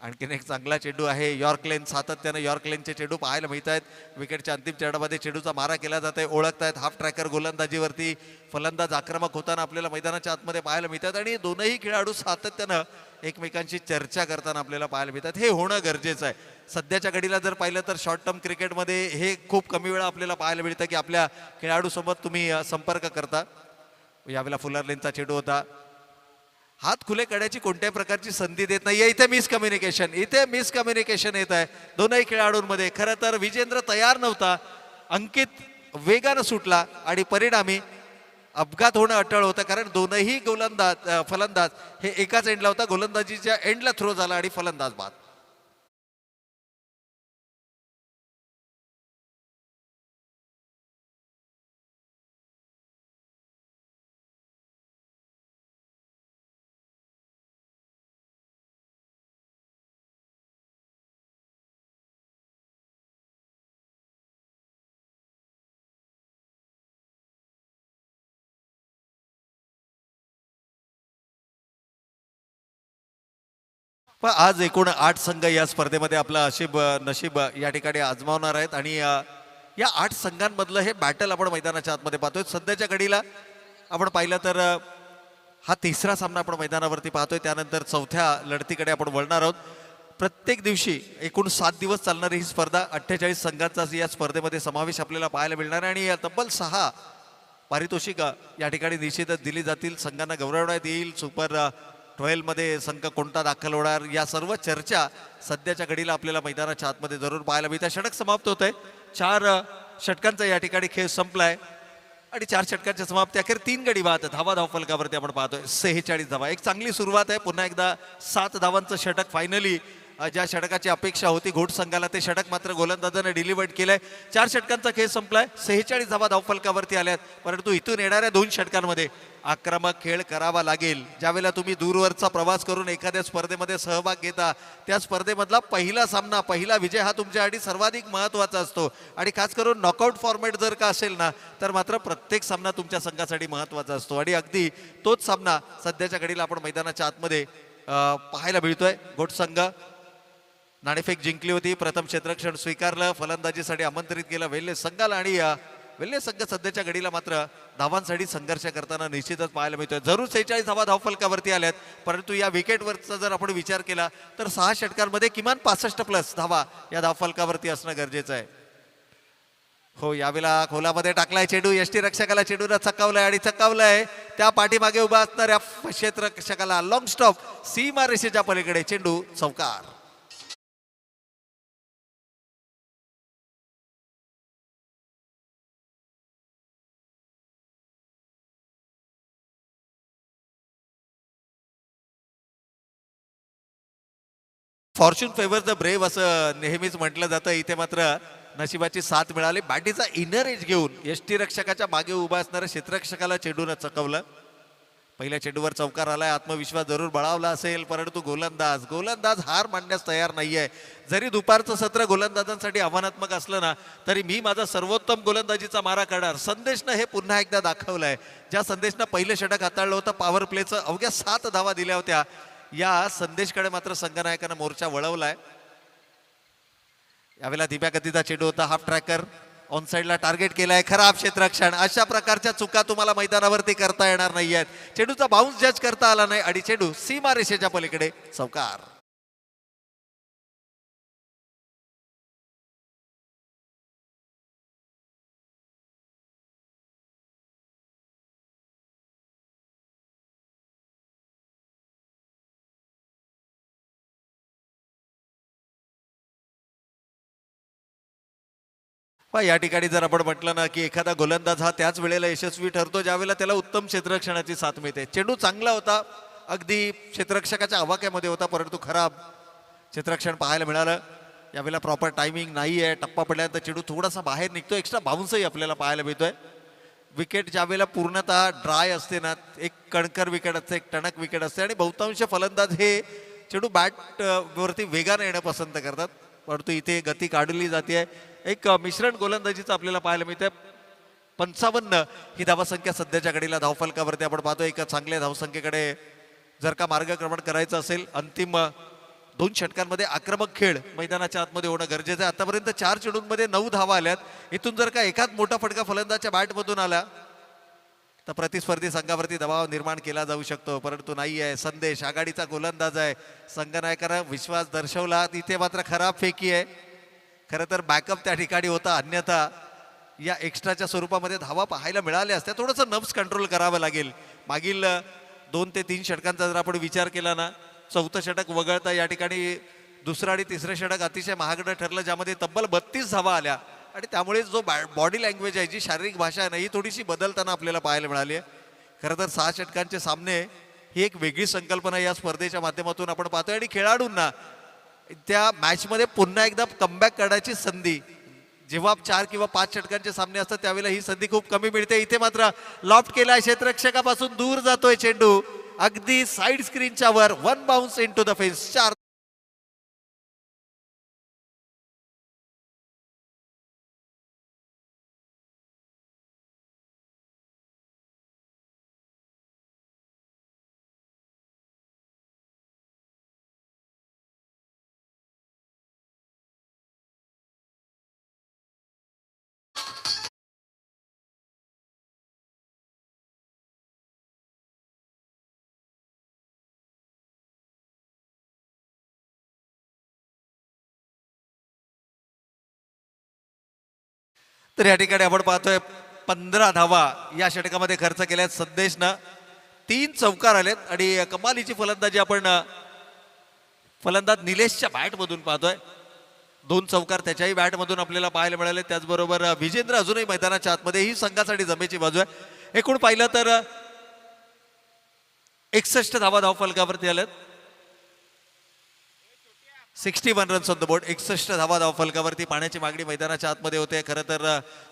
Speaker 1: आणखीन एक चांगला चेंडू आहे. यॉर्कलेन, सातत्यानं यॉर्कलेनचे चेंडू पाहायला मिळत आहेत. विकेटच्या अंतिम चरणामध्ये चेंडूचा मारा केला जात आहे. ओळखतायत हाफ ट्रॅकर गोलंदाजीवरती. फलंदाज आक्रमक होताना आपल्याला मैदानाच्या आतमध्ये पाहायला मिळतात आणि दोनही खेळाडू सातत्यानं एकमेकांशी चर्चा करताना आपल्याला पाहायला मिळतात. हे होणं गरजेचं आहे. सध्याच्या घडीला जर पाहिलं तर शॉर्ट टर्म क्रिकेटमध्ये हे खूप कमी वेळा आपल्याला पाहायला मिळतं की आपल्या खेळाडूसोबत तुम्ही संपर्क करता. यावेळेला फुलरलेनचा चेंडू होता. हात खुले करण्याची कोणत्याही प्रकारची संधी देत नाहीये. इथे मिसकम्युनिकेशन येत आहे दोनही खेळाडूंमध्ये. खरं तर विजेंद्र तयार नव्हता. अंकित वेगानं सुटला आणि परिणामी अपघात होणं अटळ होतं, कारण दोनही फलंदाज हे एकाच एंडला होता. गोलंदाजीच्या एंडला थ्रो झाला आणि फलंदाज बाद. पण आज एकूण 8 संघ या स्पर्धेमध्ये आपला नशीब या ठिकाणी आजमावणार आहेत. आणि या 8 संघांमधलं हे बॅटल आपण मैदानाच्या आतमध्ये पाहतोय. सध्याच्या घडीला आपण पाहिलं तर हा तिसरा सामना आपण मैदानावरती पाहतोय. त्यानंतर चौथ्या लढतीकडे आपण वळणार आहोत. प्रत्येक दिवशी एकूण 7 दिवस चालणारी ही स्पर्धा, 48 संघांचा या स्पर्धेमध्ये समावेश आपल्याला पाहायला मिळणार आहे. आणि तब्बल 6 पारितोषिक या ठिकाणी निश्चितच दिली जातील. संघांना गौरवण्यात येईल. सुपर 12 मध्ये संघ कोणता दाखल होणार, या सर्व चर्चा सध्याच्या घडीला आपल्याला मैदानाच्या आतमध्ये जरूर पाहायला मिळते. षटक समाप्त होत आहे. 4 षटकांचा या ठिकाणी खेळ संपलाय आणि 4 षटकांच्या समाप्ती अखेर 3 गडी बाद धावफलकावरती आपण पाहतोय 46 धावा. एक चांगली सुरुवात आहे. पुन्हा एकदा 7 धावांचं षटक फायनली ज्या षटकाची अपेक्षा होती घोट संघाला, ते षटक मात्र गोलंदाजाने डिलिव्हर्ड केलंय. 4 षटकांचा खेळ संपलाय. 46 धावा धावफलकावरती आल्यात. परंतु इथून येणाऱ्या 2 षटकांमध्ये आक्रमक खेळ करावा लागेल. ज्यावेळेला तुम्ही दूरवरचा प्रवास करून एखाद्या स्पर्धेमध्ये सहभाग घेता, त्या स्पर्धेमधला पहिला सामना, पहिला विजय हा तुमच्यासाठी सर्वाधिक महत्त्वाचा असतो. आणि खास करून नॉकआउट फॉर्मॅट जर का असेल ना, तर मात्र प्रत्येक सामना तुमच्या संघासाठी महत्त्वाचा असतो. आणि अगदी तोच सामना सध्याच्या घडीला आपण मैदानाच्या आतमध्ये पाहायला मिळतोय. घोट संघ नाणेफेक जिंकली होती. प्रथम क्षेत्ररक्षण स्वीकारलं. फलंदाजीसाठी आमंत्रित केलं वेल्हे संघाला. आणि वेल्हे संघ सध्याच्या घडीला मात्र धावांसाठी संघर्ष करताना निश्चितच पाहायला मिळतोय. जरूर 46 धावा धावफलकावरती आल्यात, परंतु या विकेटवरचा जर आपण विचार केला तर 6 षटकांमध्ये किमान 65 प्लस धावा या धावफलकावरती असणं गरजेचं आहे. हो, यावेळेला खोलामध्ये टाकलाय चेंडू. यष्टी रक्षकाला चेंडूला चकावलाय आणि चकावलाय त्या पाठीमागे उभा असणाऱ्या क्षेत्ररक्षकाला. लॉंग स्टॉप, सीमा रेषेच्या पलीकडे चेंडू चौकार. फॉर्च्यून फेवर द ब्रेव असं नेहमीच म्हटलं जातं. इथे मात्र नशिबाची साथ मिळाली. बॅटीचा इनर एज घेऊन यष्टीरक्षकाच्या मागे उभा असणाऱ्या क्षेत्ररक्षकाला चेंडूनं चकवलं. पहिल्या चेंडूवर चौकार आलाय. आत्मविश्वास जरूर बळावला असेल, परंतु गोलंदाज हार मानण्यास तयार नाहीये. जरी दुपारचं सत्र गोलंदाजांसाठी आव्हानात्मक असलं ना, तरी मी माझा सर्वोत्तम गोलंदाजीचा मारा करणार. संदेशनं हे पुन्हा एकदा दाखवलंय. ज्या संदेशनं पहिलं षटक हाताळलं होतं, पॉवर प्लेचं अवघ्या 7 धावा दिल्या होत्या, या संदेशकडे मात्र संघनायकानं मोर्चा वळवलाय. यावेळेला दिव्या गतीचा चेंडू होता. हाफ ट्रॅकर ऑन साईडला टार्गेट केलाय. खराब क्षेत्ररक्षण. अशा प्रकारच्या चुका तुम्हाला मैदानावरती करता येणार नाहीयेत. चेंडूचा बाउन्स जज करता आला नाही आणि चेंडू सीमा रेषेच्या पलीकडे चौकार. या ठिकाणी जर आपण म्हटलं ना की एखादा गोलंदाज हा त्याच वेळेला यशस्वी ठरतो ज्यावेळेला त्याला उत्तम क्षेत्ररक्षणाची साथ मिळते. चेंडू चांगला होता, अगदी क्षेत्ररक्षकाच्या आवाक्यामध्ये होता, परंतु खराब क्षेत्ररक्षण पाहायला मिळालं. यावेळेला प्रॉपर टायमिंग नाही आहे. टप्पा पडल्यानंतर चेंडू थोडासा बाहेर निघतो, एक्स्ट्रा बाउन्सही आपल्याला पाहायला मिळतोय. विकेट ज्या वेळेला पूर्णतः ड्राय असते ना, एक कणकर विकेट असते, एक टणक विकेट असते आणि बहुतांश फलंदाज हे चेंडू बॅट वरती वेगाने येणं पसंत करतात, परंतु इथे गती काढली जाते. एक मिश्रण गोलंदाजीचं आपल्याला पाहायला मिळतंय. 55 ही धावसंख्या सध्याच्या घडीला धावफलकावरती आपण पाहतो. एका चांगल्या धावसंख्येकडे जर का मार्गक्रमण करायचं असेल, अंतिम 2 षटकांमध्ये आक्रमक खेळ मैदानाच्या आतमध्ये होणं गरजेचं आहे. आतापर्यंत 4 चेंडूंमध्ये 9 धावा आल्यात. इथून जर का एखाद मोठा फटका फलंदाजच्या बॅटमधून आला तर प्रतिस्पर्धी संघावरती दबाव निर्माण केला जाऊ शकतो, परंतु नाही आहे. संदेश आघाडीचा गोलंदाज आहे, संघनायकानं विश्वास दर्शवला. तिथे मात्र खराब फेकी आहे. खरं तर बॅकअप त्या ठिकाणी होता, अन्यथा या एक्स्ट्राच्या स्वरूपामध्ये धावा पाहायला मिळाल्या असत्या. थोडंसं नर्व्स कंट्रोल करावं लागेल. मागील 2 ते 3 षटकांचा जर आपण विचार केला ना, 4थं षटक वगळता या ठिकाणी दुसरं आणि तिसरं षटक अतिशय महागडं ठरलं, ज्यामध्ये तब्बल 32 धावा आल्या. आणि त्यामुळे जो बॉडी लँग्वेज आहे, जी शारीरिक भाषा आहे ना, ही थोडीशी बदलताना आपल्याला पाहायला मिळाली आहे. खरं तर 6 षटकांचे सामने ही एक वेगळी संकल्पना या स्पर्धेच्या माध्यमातून आपण पाहतोय आणि खेळाडूंना त्या मॅचमध्ये पुन्हा एकदा कमबॅक करण्याची संधी, जेव्हा 4 किंवा 5 षटकांचे सामने असतात त्यावेळेला ही संधी खूप कमी मिळते. इथे मात्र लॉफ्ट केलाय, क्षेत्ररक्षकापासून दूर जातोय चेंडू, अगदी साईड स्क्रीनच्या वर. 1 bounce in to the fence. 4 तर या ठिकाणी आपण पाहतोय 15 धावा या षटकामध्ये खर्च केल्यात संदेशनं. 3 चौकार आलेत आणि कमालीची फलंदाजी आपण फलंदाज निलेशच्या बॅटमधून पाहतोय. 2 चौकार त्याच्याही बॅटमधून आपल्याला पाहायला मिळाले. त्याचबरोबर विजेंद्र अजूनही मैदानाच्या आतमध्ये, ही संघासाठी जमेची बाजू आहे. एकूण पाहिलं तर 61 धावा धावफलकावरती आल्यात. 61 रन्स ऑन द बोर्ड. 61 धावा धावफलकावरती. पाण्याची मागणी मैदानाच्या आतमध्ये होते. खरं तर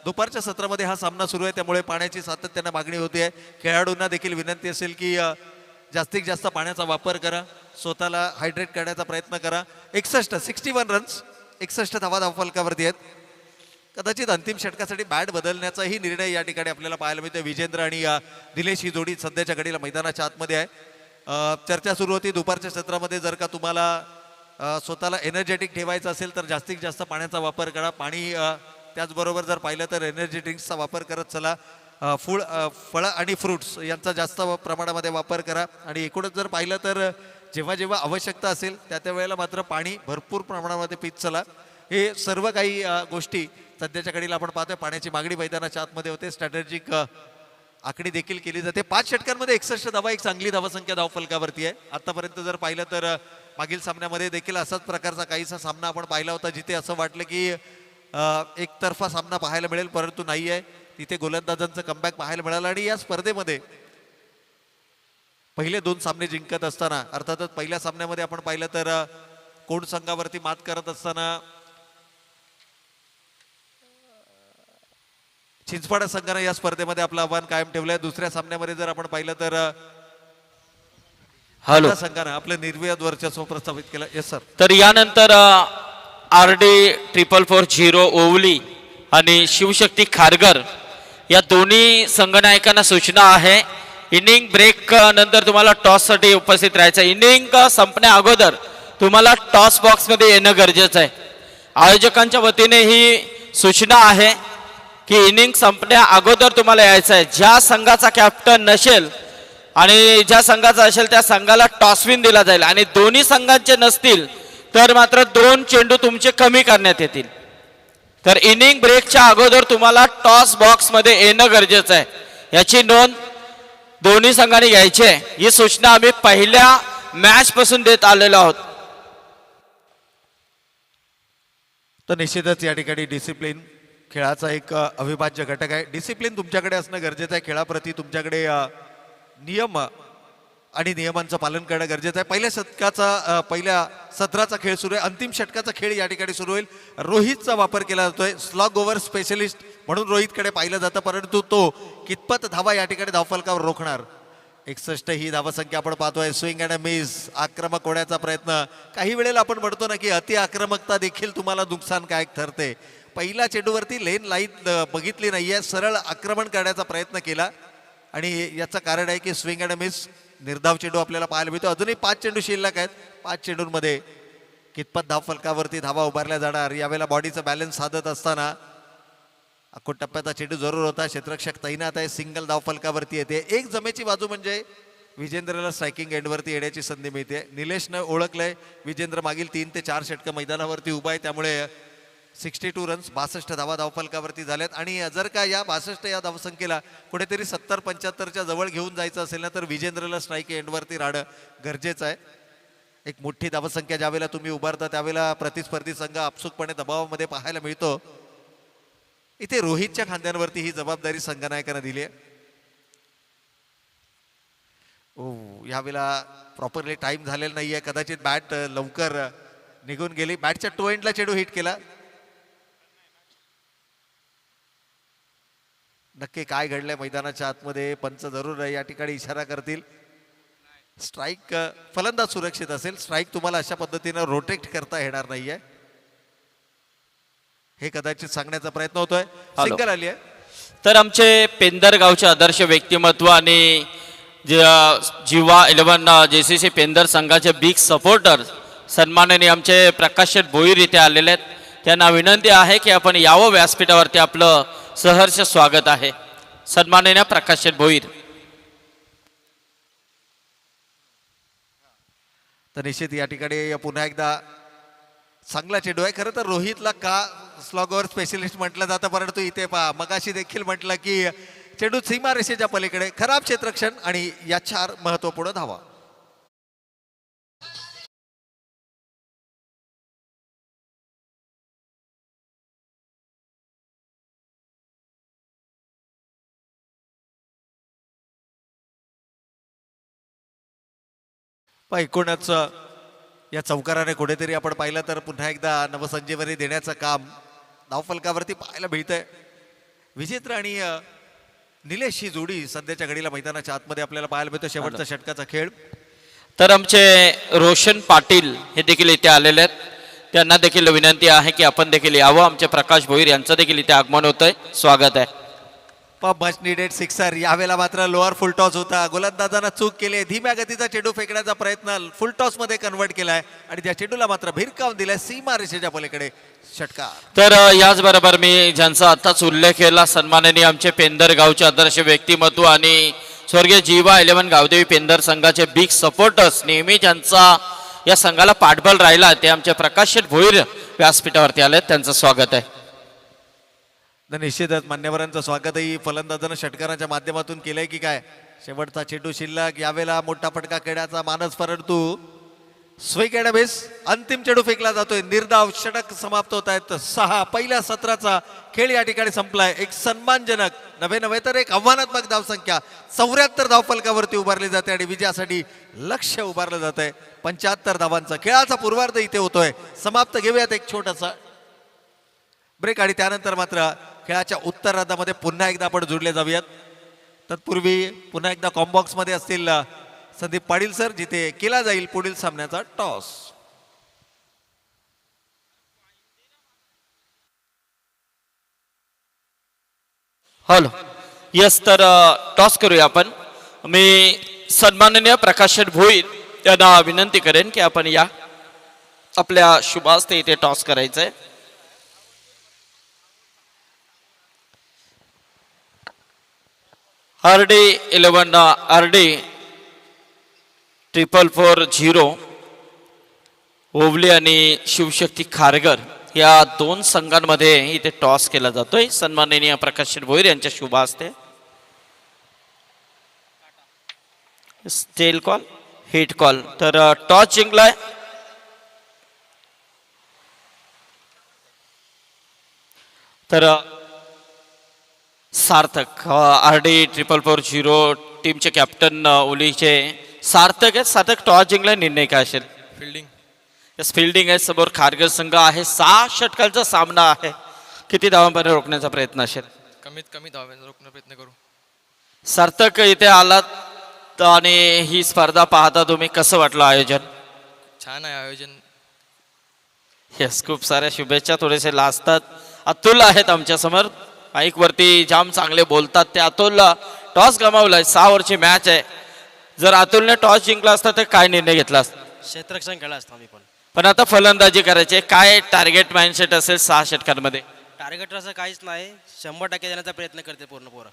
Speaker 1: दुपारच्या सत्रामध्ये हा सामना सुरू आहे, त्यामुळे पाण्याची सातत्यानं मागणी होते. खेळाडूंना देखील विनंती असेल की जास्तीत जास्त पाण्याचा वापर करा, स्वतःला हायड्रेट करण्याचा प्रयत्न करा. 61 रन्स, 61 धावा धावफलकावरती आहेत. कदाचित अंतिम षटकासाठी बॅट बदलण्याचाही निर्णय या ठिकाणी आपल्याला पाहायला मिळतो. विजेंद्र आणि दिलेश ही जोडी सध्याच्या घडीला मैदानाच्या आतमध्ये आहे. चर्चा सुरू होती दुपारच्या सत्रामध्ये, जर का तुम्हाला स्वतःला एनर्जेटिक ठेवायचं असेल तर जास्तीत जास्त पाण्याचा वापर करा. पाणी त्याचबरोबर जर पाहिलं तर एनर्जी ड्रिंक्सचा वापर करत चला. फळं आणि फ्रूट्स यांचा जास्त प्रमाणामध्ये वापर करा. आणि एकूणच जर पाहिलं तर जेव्हा जेव्हा आवश्यकता असेल त्या त्या वेळेला मात्र पाणी भरपूर प्रमाणामध्ये पीत चला. हे सर्व काही गोष्टी सध्याच्या घडीला आपण पाहतोय. पाण्याची मागणी मैदानाच्या आतमध्ये होते. स्ट्रॅटेजिक आखणी देखील केली जाते. 5 षटकांमध्ये 61 धावा, एक चांगली धावसंख्या धावफलकावरती आहे. आतापर्यंत जर पाहिलं तर मागील सामन्यामध्ये देखील असाच प्रकारचा काहीसा सामना आपण पाहिला होता, जिथे असं वाटलं की एकतर्फा सामना पाहायला मिळेल, परंतु नाही आहे. तिथे गोलंदाजांचं कमबॅक पाहायला मिळालं. आणि या स्पर्धेमध्ये पहिले 2 सामने जिंकत असताना, अर्थातच पहिल्या सामन्यामध्ये आपण पाहिलं तर कोण संघावरती मात करत असताना चिंचपाडा संघानं या स्पर्धेमध्ये आपलं आव्हान कायम ठेवलंय. दुसऱ्या सामन्यामध्ये जर आपण पाहिलं तर संघानं आपलं निर्विवाद वर्चस्व प्रस्थापित केलं. Yes sir.
Speaker 2: तर यानंतर RD 444 ओवली आणि शिवशक्ती खारघर या दोन्ही संघनायकांना सूचना आहे, इनिंग ब्रेक नंतर तुम्हाला टॉससाठी उपस्थित राहायचं. इनिंग संपण्या अगोदर तुम्हाला टॉस बॉक्समध्ये येणं गरजेचं आहे. आयोजकांच्या वतीने ही सूचना आहे की इनिंग संपण्या अगोदर तुम्हाला यायचं आहे. ज्या संघाचा कॅप्टन नसेल आणि ज्या संघाचा असेल त्या संघाला टॉसविन दिला जाईल. आणि दोन्ही संघांचे नसतील तर मात्र 2 चेंडू तुमचे कमी करण्यात येतील. तर इनिंग ब्रेकच्या अगोदर तुम्हाला टॉस बॉक्समध्ये येणं गरजेचं आहे. याची नोंद दोन्ही संघांनी घ्यायची आहे. ही सूचना आम्ही पहिल्या मॅच पासून देत आलेलो आहोत.
Speaker 1: तर निश्चितच या ठिकाणी डिसिप्लिन खेळाचा एक अविभाज्य घटक आहे. डिसिप्लिन तुमच्याकडे असणं गरजेचं आहे. खेळाप्रती तुमच्याकडे नियम आणि नियमांचं पालन करणं गरजेचं आहे. पहिल्या सत्राचा खेळ सुरू आहे. अंतिम षटकाचा खेळ या ठिकाणी सुरू होईल. रोहितचा वापर केला जातोय. स्लॉग ओव्हर स्पेशलिस्ट म्हणून रोहितकडे पाहिलं जातं, परंतु तो कितपत धावा या ठिकाणी धावफलकावर रोखणार. 61 ही धावसंख्या आपण पाहतोय. स्विंग अँड मिस, आक्रमक होण्याचा प्रयत्न. काही वेळेला आपण म्हणतो ना की अति आक्रमकता देखील तुम्हाला नुकसानकारक ठरते. पहिल्या चेंडूवरती लेन लाईन बघितली नाहीये, सरळ आक्रमण करण्याचा प्रयत्न केला आणि याचं कारण आहे की स्विंग अँड मिस निर्धाव चेंडू आपल्याला पाहायला मिळतो. अजूनही 5 चेंडू शिल्लक आहेत. 5 चेंडूंमध्ये कितपत धावफलकावरती धावा उभारल्या जाणार. यावेळेला बॉडीचा बॅलन्स साधत असताना अख्खो टप्प्याचा चेंडू जरूर होता. क्षेत्ररक्षक तैनात आहे. सिंगल धावफलकावरती येते. एक जमेची बाजू म्हणजे विजेंद्रला स्ट्रायकिंग एंडवरती येण्याची संधी मिळते. निलेशनं ओळखलंय विजेंद्र मागील 3 ते 4 षटकं मैदानावरती उभा आहे, त्यामुळे 62 रन्स 62 धावा धावफलकावरती झाल्यात. आणि जर का या 62 या धावसंख्येला कुठेतरी 70-75च्या जवळ घेऊन जायचं असेल ना, तर विजेंद्रला स्ट्राईक एंडवरती राहणं गरजेचं आहे. एक मोठी धावसंख्या ज्यावेळेला तुम्ही उभारता त्यावेळेला प्रतिस्पर्धी संघ आपसूकपणे दबावामध्ये पाहायला मिळतो. इथे रोहितच्या खांद्यांवरती ही जबाबदारी संघनायकानं दिली आहे. यावेळेला प्रॉपरली टाइम झालेला नाहीये. कदाचित बॅट लवकर निघून गेली. बॅटच्या टो एंडला चेंडू हिट केला. नक्की काय घडलंय मैदानाच्या आतमध्ये पंच जरूर या ठिकाणी इशारा करतील. स्ट्राईक फलंदाज सुरक्षित असेल. स्ट्राईक तुम्हाला अशा पद्धतीनं रोटेट करता येणार नाहीये, हे कदाचित सांगण्याचा प्रयत्न होतोय. सिंगल आली आहे.
Speaker 2: तर आमचे पेंदर गावचे आदर्श व्यक्तिमत्व आणि जिवा 11 JCC पेंदर संघाचे बिग सपोर्टर सन्माननीय आमचे प्रकाश शेठ भोईर इथे आलेले आहेत. त्यांना विनंती आहे की आपण यावं व्यासपीठावरती. आपलं सहर्ष स्वागत आहे. सन्माननीय प्रकाश शेठ भोईर.
Speaker 1: तर निश्चित या ठिकाणी पुन्हा एकदा चांगला चेंडू आहे. खरं तर रोहितला का स्लॉग ओव्हर स्पेशलिस्ट म्हटलं जातं, परंतु इथे पहा मगाशी देखील म्हटलं की चेंडू सीमारेषेच्या पलीकडे. खराब क्षेत्ररक्षण आणि या 4 महत्वपूर्ण धावा. एकूणच या चौकाराने कुठेतरी आपण पाहिलं तर पुन्हा एकदा नवसंजीवनी देण्याचं काम धावफलकावरती पाहायला मिळतंय. विजेंद्र आणि निलेश ही जोडी सध्याच्या घडीला मैदानाच्या आतमध्ये आपल्याला पाहायला मिळतो. शेवटचा षटकाचा खेळ.
Speaker 2: तर आमचे रोशन पाटील हे देखील इथे आलेले आहेत. त्यांना देखील विनंती आहे की आपण देखील यावं. आमचे प्रकाश भोईर यांचं देखील इथे आगमन होतंय. स्वागत आहे.
Speaker 1: Much needed sixer. यावेळेला मात्र लोअर फुल टॉस होता. गोलंदाजांना चूक केली. धीम्या गतीचा चेंडू फेकण्याचा प्रयत्न फुल टॉस मध्ये कन्वर्ट केलाय आणि त्या चेंडूला मात्र भिरकावून दिलाय सीमा रेषेच्या पलीकडे. षटकार.
Speaker 2: तर याचबरोबर मी ज्यांचा आताच उल्लेख केला सन्माननीय आमचे पेंदर गावचे आदर्श व्यक्तिमत्व आणि स्वर्गीय जिवा 11 गावदेवी पेंदर संघाचे बिग सपोर्टर्स, नेहमी ज्यांचा या संघाला पाठबळ राहिला, ते आमचे प्रकाश शेठ भोईर व्यासपीठावरती आले. त्यांचं स्वागत आहे.
Speaker 1: निश्चितच मान्यवरांचं स्वागतही फलंदाजानं षटकाराच्या माध्यमातून केलंय की काय. शेवटचा चेंडू शिल्लक. यावेळेला मोठा फटका खेळण्याचा मानस, परंतु स्विंग अँड मिस. अंतिम चेंडू फेकला जातोय. निर्धाव षटक समाप्त होत आहेत. 6 पहिल्या सत्राचा खेळ या ठिकाणी संपलाय. एक सन्मानजनक नव्हे तर एक आव्हानात्मक धावसंख्या 74 धावफलकावरती उभारली जाते आणि विजयासाठी लक्ष्य उभारलं जात आहे. 75 धावांचा खेळाचा पूर्वार्ध इथे होतोय. समाप्त घेऊयात एक छोटासा ब्रेक आणि त्यानंतर मात्र खेळाच्या उत्तरार्धामध्ये पुन्हा एकदा आपण जोडले जाऊयात. तत्पूर्वी पुन्हा एकदा कॉम्बॉक्स मध्ये असतील संदीप पाटील सर, जिथे केला जाईल पुढील सामन्याचा टॉस.
Speaker 2: हॅलो. यस, तर टॉस करूया आपण. मी सन्माननीय प्रकाश शेठ भोईर यांना विनंती करेन की आपण या. आपल्या शुभास्ते इथे टॉस करायचंय. RD 11 RD 444-0 ओवली आणि शिवशक्ती खारघर या 2 संघांमध्ये इथे टॉस केला जातोय. सन्माननीय प्रकाश शेठ भोईर यांच्या शुभ हस्ते. स्टेल कॉल, हिट कॉल. तर टॉस जिंकलाय तर सार्थक RD 440 टीमचे कॅप्टन ओलीचे सार्थक आहे. सार्थक टॉस जिंकला, निर्णय काय असेल?
Speaker 3: फिल्डिंग
Speaker 2: यस, फिल्डिंग आहे. समोर खारघर संघ आहे. 6 षटकांचा सामना आहे. किती धावांपर्यंत रोखण्याचा प्रयत्न असेल?
Speaker 3: कमीत कमी धावांचा रोखण्याचा प्रयत्न करू.
Speaker 2: सार्थक इथे आलात आणि ही स्पर्धा पाहता तुम्ही, कसं वाटलं आयोजन?
Speaker 3: छान आहे आयोजन.
Speaker 2: येस, खूप साऱ्या शुभेच्छा. थोडेसे लाजतात. अतुल आहेत आमच्या समोर, माईक वरती जाम चांगले बोलतात ते. अतुल टॉस गमावलाय. 6 ओव्हरची मॅच आहे. जर अतुलने टॉस जिंकला असता तर काय निर्णय घेतला असता?
Speaker 4: क्षेत्ररक्षण खेळला असता मी
Speaker 2: पण आता फलंदाजी करायची आहे. काय टार्गेट माइंडसेट असेल 6 षटकांमध्ये?
Speaker 4: टार्गेट असं काहीच नाही, 100% देण्याचा प्रयत्न करते पूर्ण पोरं.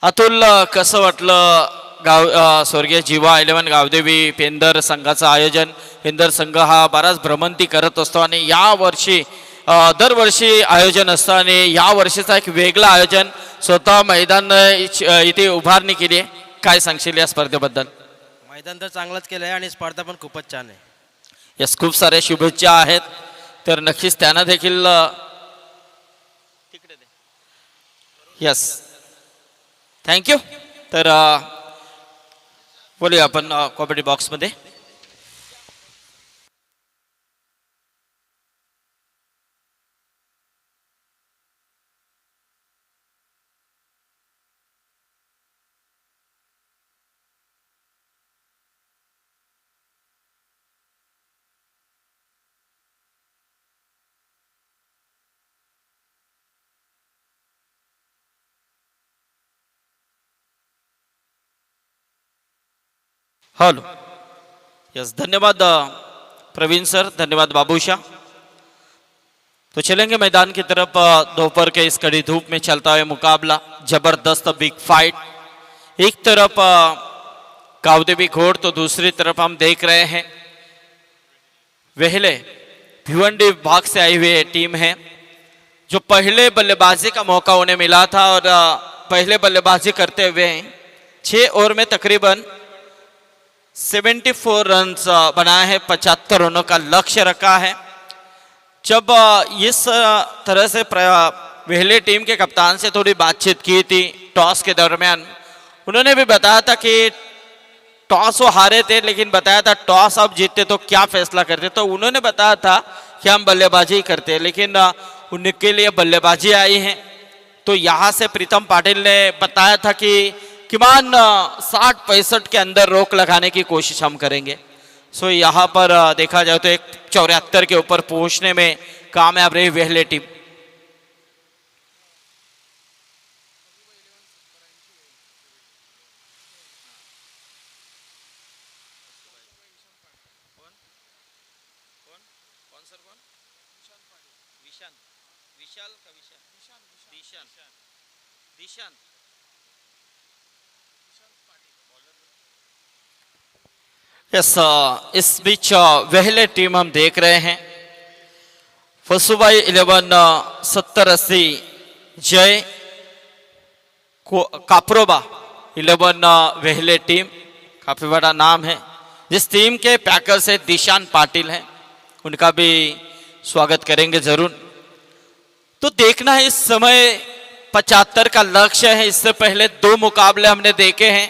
Speaker 2: अतुल, कसं वाटलं स्वर्गीय जीवा 11 गावदेवी पेंदर संघाचं आयोजन? पेंदर संघ हा बराच भ्रमंती करत असतो आणि या वर्षी दरवर्षी आयोजन असतं आणि या वर्षीचा एक वेगळं आयोजन स्वतः मैदान इथे उभारणी केली आहे. काय सांगशील या स्पर्धेबद्दल?
Speaker 4: मैदान तर चांगलंच केलं आहे आणि स्पर्धा पण खूपच छान आहे.
Speaker 2: यस, खूप साऱ्या शुभेच्छा आहेत. तर नक्कीच त्यांना देखील यस, थँक्यू. तर बोलूया आपण कॉमेडी बॉक्समध्ये. हेलो. यस, धन्यवाद प्रवीण सर, धन्यवाद बाबूशाह. तो चलेंगे मैदान की तरफ. दोपहर के इस कड़ी धूप में चलता हुआ मुकाबला, जबरदस्त बिग फाइट. एक तरफ गावदेवी घोड़ तो दूसरी तरफ हम देख रहे हैं वेहले भिवंडी विभाग से आई हुई टीम है, जो पहले बल्लेबाजी का मौका उन्हें मिला था और पहले बल्लेबाजी करते हुए 6 ओवर में तकरीबन 74 रन बनाए हैं. 75 रनों का लक्ष्य रखा है. जब इस तरह से पहले टीम के कप्तान से थोड़ी बातचीत की थी टॉस के दरमियान, उन्होंने भी बताया था कि टॉस वो हारे थे, लेकिन बताया था टॉस आप जीतते तो क्या फैसला करते. तो उन्होंने बताया था कि हम बल्लेबाजी करते हैं, लेकिन उनके लिए बल्लेबाजी आई है. तो यहाँ से प्रीतम पाटिल ने बताया था कि किमान 60-65 के अंदर रोक लगाने की कोशिश हम करेंगे. सो यहाँ पर देखा जाए तो एक 74 के ऊपर पहुंचने में कामयाब रही वेहले टीम. यस, इस बीच वेहले टीम हम देख रहे हैं. फसुबाई 11 7080 जय कापरोबा 11 वेहले टीम, काफी बड़ा नाम है. जिस टीम के पैकर से दिशान पाटिल हैं, उनका भी स्वागत करेंगे जरूर. तो देखना है, इस समय 75 का लक्ष्य है. इससे पहले 2 मुकाबले हमने देखे हैं,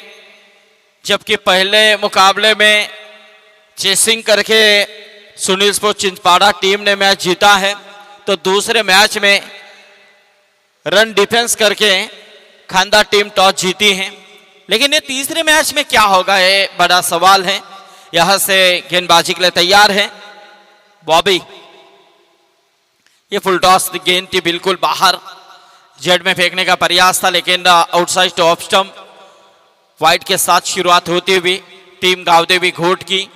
Speaker 2: जबकि पहले मुकाबले में चेसिंग करके सुनील स्पोर्ट्स चिंचपाड़ा टीम ने मैच जीता है, तो दूसरे मैच में रन डिफेंस करके खांदा टीम टॉस जीती है. लेकिन ये तीसरे मैच में क्या होगा, ये बड़ा सवाल है. यहां से गेंदबाजी के लिए तैयार है बॉबी. ये फुल टॉस गेंद थी बिल्कुल बाहर, जेड में फेंकने का प्रयास था, लेकिन outside to off stump. Wide के साथ शुरुआत होती हुई टीम गावदेवी घोट की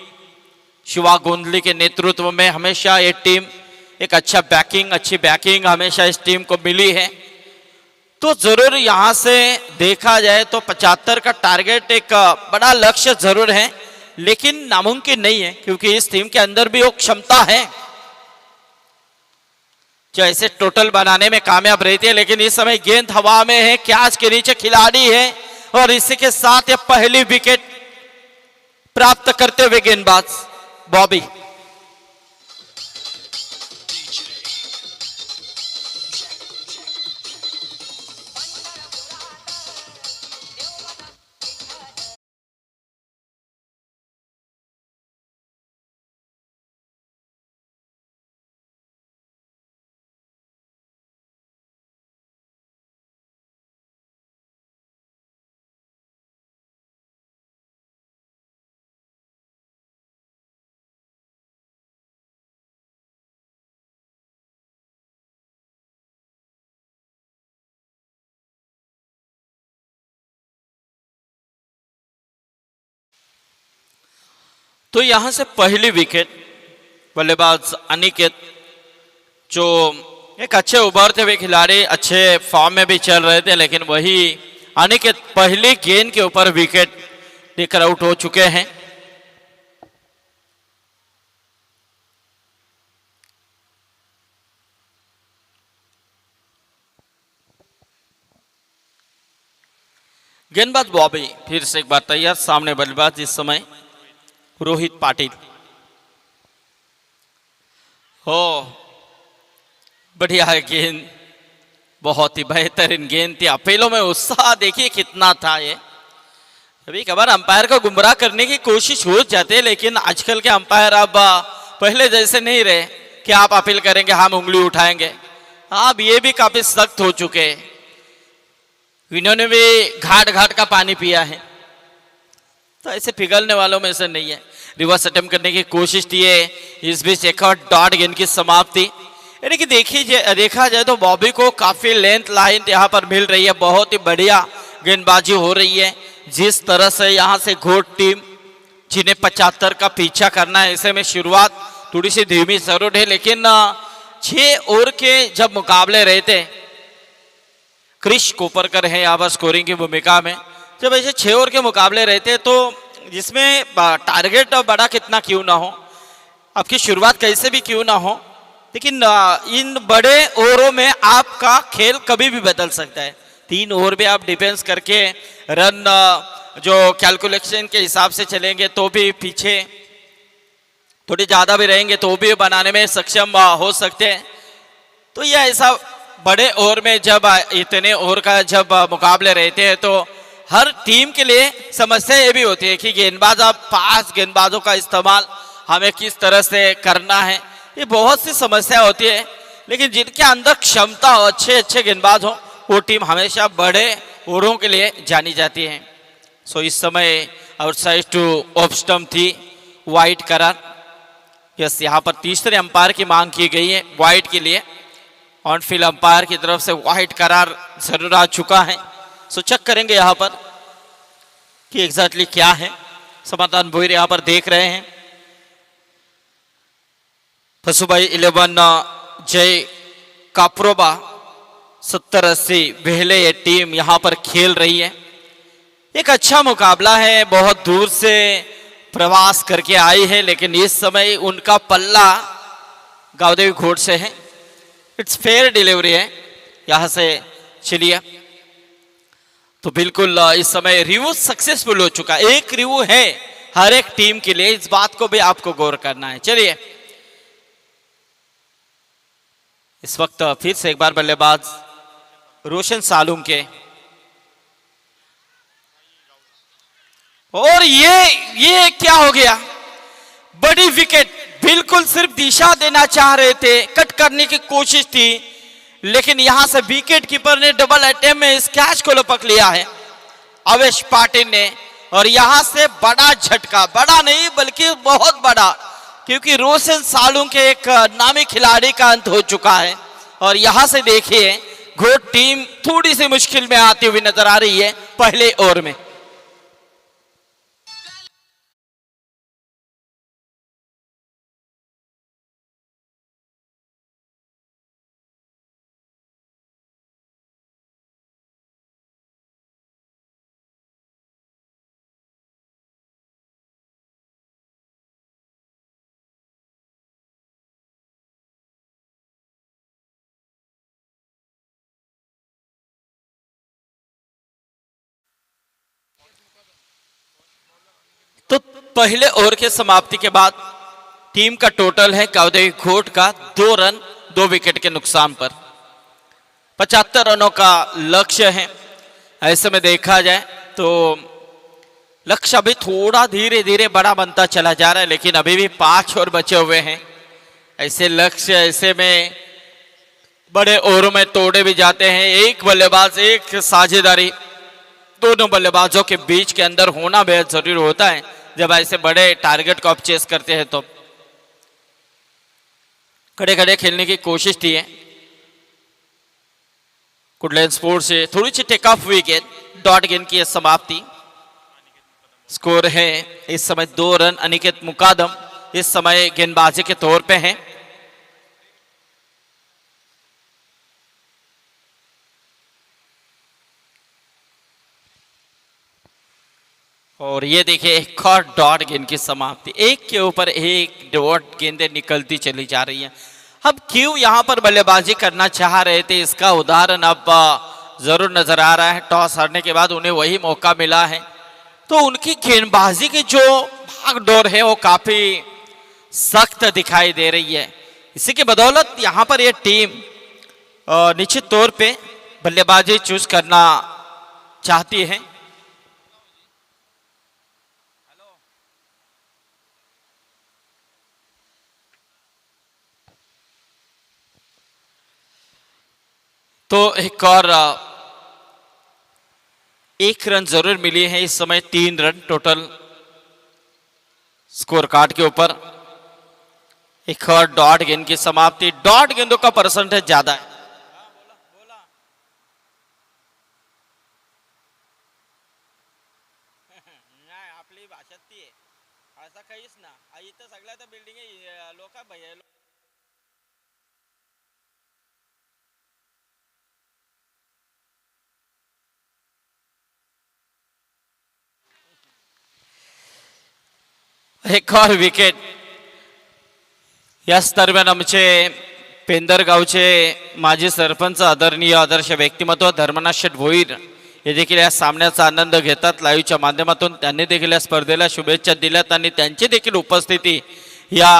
Speaker 2: शिवा गोंदली के नेतृत्व में हमेशा ये टीम एक अच्छी बैकिंग हमेशा इस टीम को मिली है. तो जरूर यहां से देखा जाए तो 75 का टारगेट एक बड़ा लक्ष्य जरूर है, लेकिन नामुमकिन नहीं है, क्योंकि इस टीम के अंदर भी वो क्षमता है जो ऐसे टोटल बनाने में कामयाब रहती है. लेकिन इस समय गेंद हवा में है, कैच के नीचे खिलाड़ी है, और इसी के साथ ये पहली विकेट प्राप्त करते हुए गेंदबाज बॉबी. तो यहां से पहली विकेट बल्लेबाज अनिकेत, जो एक अच्छे उभरते हुए खिलाड़ी, अच्छे फॉर्म में भी चल रहे थे, लेकिन वही अनिकेत पहली गेंद के ऊपर विकेट लेकर आउट हो चुके हैं। गेंदबाज बॉबी फिर से एक बार तैयार, सामने बल्लेबाज इस समय रोहित पाटिल। हो बढ़िया है गेंद, बहुत ही बेहतरीन गेंद थी। अपीलों में उत्साह देखिए कितना था। ये कभी कभार अंपायर को गुमराह करने की कोशिश हो जाती है, लेकिन आजकल के अंपायर अब पहले जैसे नहीं रहे कि आप अपील करेंगे हम उंगली उठाएंगे। अब ये भी काफी सख्त हो चुके हैं। इन्होंने भी घाट घाट का पानी पिया है, तो ऐसे पिघलने वालों में से नहीं है। रिवर्स अटेम्प्ट करने की कोशिश की है, इस बीच एक और डॉट गेंद की समाप्ति। यानी कि देखा जाए तो बॉबी को काफी लेंथ लाइन यहाँ पर मिल रही है, बहुत ही बढ़िया गेंदबाजी हो रही है। जिस तरह से यहाँ से घोट टीम जिन्हें 75 का पीछा करना है, ऐसे में शुरुआत थोड़ी सी धीमी जरूर है, लेकिन 6 ओवर के जब मुकाबले रहते, क्रिश कोपरकर है यहाँ पर स्कोरिंग की भूमिका में। जब ऐसे 6 ओवर के मुकाबले रहते तो जिसमें टारगेट बड़ा कितना क्यों ना हो, आपकी शुरुआत कैसे भी क्यों ना हो, लेकिन इन बड़े ओवरों में आपका खेल कभी भी बदल सकता है। 3 ओवर में आप डिफेंस करके रन जो कैलकुलेशन के हिसाब से चलेंगे तो भी पीछे थोड़ी ज्यादा भी रहेंगे तो भी बनाने में सक्षम हो सकते हैं। तो यह ऐसा बड़े ओवर में जब इतने ओवर का जब मुकाबले रहते हैं तो हर टीम के लिए समस्या ये भी होती है कि गेंदबाज, आप 5 गेंदबाजों का इस्तेमाल हमें किस तरह से करना है। ये बहुत सी समस्या होती है, लेकिन जिनके अंदर क्षमता हो, अच्छे गेंदबाज हो, वो टीम हमेशा बड़े ओवरों के लिए जानी जाती है। सो इस समय आउटसाइड टू ऑफ स्टंप थी, वाइड करार। यस, यहाँ पर तीसरे अंपायर की मांग की गई है वाइड के लिए। ऑन फील्ड अंपायर की तरफ से वाइड करार जरूर आ चुका है। सो चेक करेंगे यहाँ पर कि एग्जैक्टली क्या है। समाधान भोईर यहाँ पर देख रहे हैं। पशुभाई 11 जय काप्रोबा 70-80 पहले ये टीम यहाँ पर खेल रही है। एक अच्छा मुकाबला है, बहुत दूर से प्रवास करके आई है, लेकिन इस समय उनका पल्ला गावदेवी घोट से है। इट्स फेयर डिलीवरी है यहाँ से। चलिए, तो बिल्कुल इस समय रिव्यू सक्सेसफुल हो चुका है। एक रिव्यू है हर एक टीम के लिए, इस बात को भी आपको गौर करना है। चलिए, इस वक्त फिर से एक बार बल्लेबाज रोशन सालूम के, और ये क्या हो गया, बड़ी विकेट। बिल्कुल सिर्फ दिशा देना चाह रहे थे, कट करने की कोशिश थी, लेकिन यहां से विकेट कीपर ने डबल अटेम्प्ट में इस कैच को लपक लिया है अवेश पाटिल ने। और यहां से बड़ा झटका, बड़ा नहीं बल्कि बहुत बड़ा, क्योंकि रोशन सालूम के एक नामी खिलाड़ी का अंत हो चुका है। और यहां से देखिए घोट टीम थोड़ी सी मुश्किल में आती हुई नजर आ रही है पहले ओवर में। तो पहले ओवर के समाप्ति के बाद टीम का टोटल है गावदेवी घोट का 2 रन 2 विकेट के नुकसान पर। 75 रनों का लक्ष्य है। ऐसे में देखा जाए तो लक्ष्य अभी थोड़ा धीरे धीरे बड़ा बनता चला जा रहा है, लेकिन अभी भी 5 ओवर बचे हुए हैं। ऐसे लक्ष्य ऐसे में बड़े ओवरों में तोड़े भी जाते हैं। एक बल्लेबाज, एक साझेदारी दोनों बल्लेबाजों के बीच के अंदर होना बेहद जरूरी होता है जब ऐसे बड़े टारगेट को आप चेस करते हैं। तो खड़े खड़े खेलने की कोशिश थी है कुडलैंड स्पोर्ट्स से, थोड़ी सी टेक ऑफ विकेट, डॉट गेंद की समाप्ति। स्कोर है इस समय 2 रन। अनिकेत मुकादम इस समय गेंदबाजी के तौर पे हैं। और ये देखिए एक और डॉट गेंद की समाप्ति, एक के ऊपर एक डॉट गेंदें निकलती चली जा रही हैं। अब क्यों यहाँ पर बल्लेबाजी करना चाह रहे थे इसका उदाहरण अब जरूर नजर आ रहा है। टॉस हारने के बाद उन्हें वही मौका मिला है, तो उनकी गेंदबाजी की जो भागदौड़ है वो काफी सख्त दिखाई दे रही है। इसी की बदौलत यहाँ पर ये टीम निश्चित तौर पे बल्लेबाजी चूज करना चाहती है। तो एक और 1 रन जरूर मिली है इस समय। 3 रन टोटल स्कोर कार्ड के ऊपर। एक और डॉट गेंद की समाप्ति। डॉट गेंदों का परसेंटेज ज्यादा है। आपली भाषा ती आहे, असं काहीच ना, इथं सगळ्या तर बिल्डिंग लोक भैया एक और विकेट। याच दरम्यान आमचे पेंदर गावचे माजी सरपंच आदरणीय आदर्श व्यक्तिमत्व धर्मनाथ शेठ भोईर हे देखील या सामन्याचा आनंद घेतात लाईव्हच्या माध्यमातून। त्यांनी देखील या स्पर्धेला शुभेच्छा दिल्यात आणि त्यांची देखील उपस्थिती या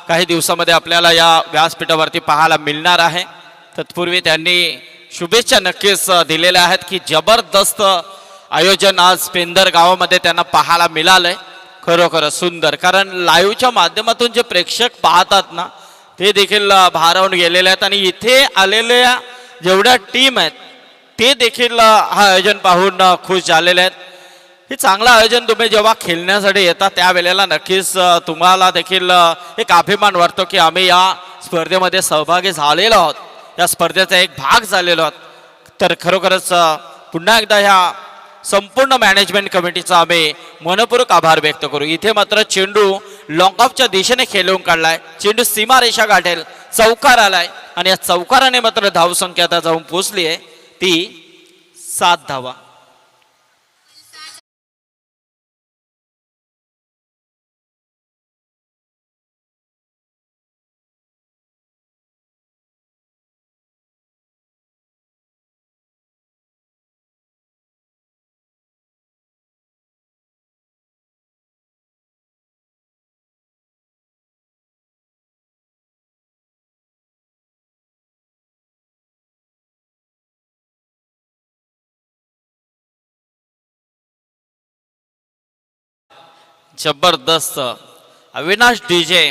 Speaker 2: काही दिवसामध्ये आपल्याला या व्यासपीठावरती पाहायला मिळणार आहे। तत्पूर्वी त्यांनी शुभेच्छा नक्कीच दिलेल्या आहेत की जबरदस्त आयोजन आज पेंदर गावामध्ये त्यांना पाहायला मिळालंय। खरोखर सुंदर, कारण लाईव्हच्या माध्यमातून जे प्रेक्षक पाहतात ना ते देखील भारावून गेलेले आहेत आणि इथे आलेल्या जेवढ्या टीम आहेत ते देखील हा आयोजन पाहून खुश झालेले आहेत। हे चांगलं आयोजन तुम्ही जेव्हा खेळण्यासाठी येतात त्यावेळेला नक्कीच तुम्हाला देखील एक अभिमान वाटतो की आम्ही या स्पर्धेमध्ये सहभागी झालेलो आहोत, या स्पर्धेचा एक भाग झालेलो आहोत। तर खरोखरच पुन्हा एकदा ह्या संपूर्ण मॅनेजमेंट कमिटीचा आम्ही मनपूर्वक आभार व्यक्त करू। इथे मात्र चेंडू लॉंग ऑफच्या दिशेने खेळून काढलाय, चेंडू सीमारेषा गाठेल, चौकार आलाय आणि या चौकाराने मात्र धावसंख्या आता जाऊन पोहोचली आहे ती 7 धावा। जबरदस्त अविनाश डीजे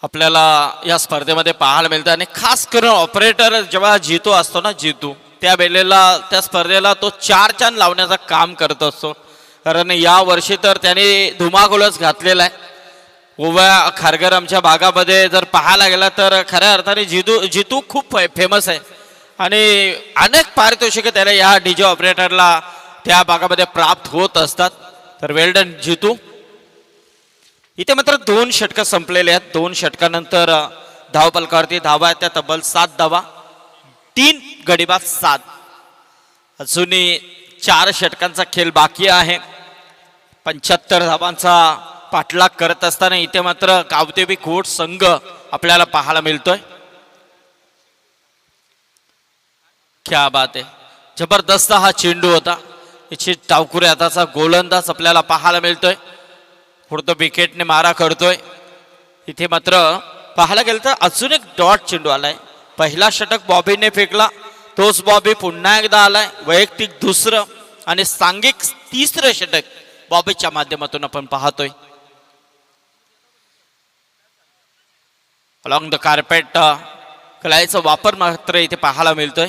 Speaker 2: आपल्याला या स्पर्धेमध्ये पाहायला मिळतं आणि खास करून ऑपरेटर जेव्हा जितू असतो ना, जितू त्या वेळेला त्या स्पर्धेला तो 4 चांद लावण्याचं काम करत असतो। कारण या वर्षी तर त्याने धुमाकूळच घातलेला आहे। ओव्या खारघर आमच्या भागामध्ये जर पाहायला गेला तर खऱ्या अर्थाने जितू खूप फेमस आहे आणि अनेक पारितोषिके त्याला या डीजे ऑपरेटरला त्या भागामध्ये प्राप्त होत असतात। तर वेल्डन जितू। इथे मात्र 2 षटकं संपलेले आहेत। 2 षटकानंतर धावपलकावरती धावा आहेत त्या तब्बल 7 धावा, 3 गडीबाद 7। अजूनही 4 षटकांचा खेळ बाकी आहे। 75 धावांचा पाठलाग करत असताना इथे मात्र गावदेवी कोट संघ आपल्याला पाहायला मिळतोय। क्या बात आहे, जबरदस्त हा चेंडू होता। इथे टावकुरे हाताचा गोलंदाज आपल्याला पाहायला मिळतोय, पुढे विकेटने मारा करतोय। इथे मात्र पाहायला गेलं तर अजून एक डॉट चेंडू आलाय। पहिला षटक बॉबीने फेकला, तोच बॉबी पुन्हा एकदा आलाय। वैयक्तिक दुसरं आणि सांघिक 3रं षटक बॉबीच्या माध्यमातून आपण पाहतोय। अलॉंग द कार्पेट कलाईचा वापर मात्र इथे पाहायला मिळतोय।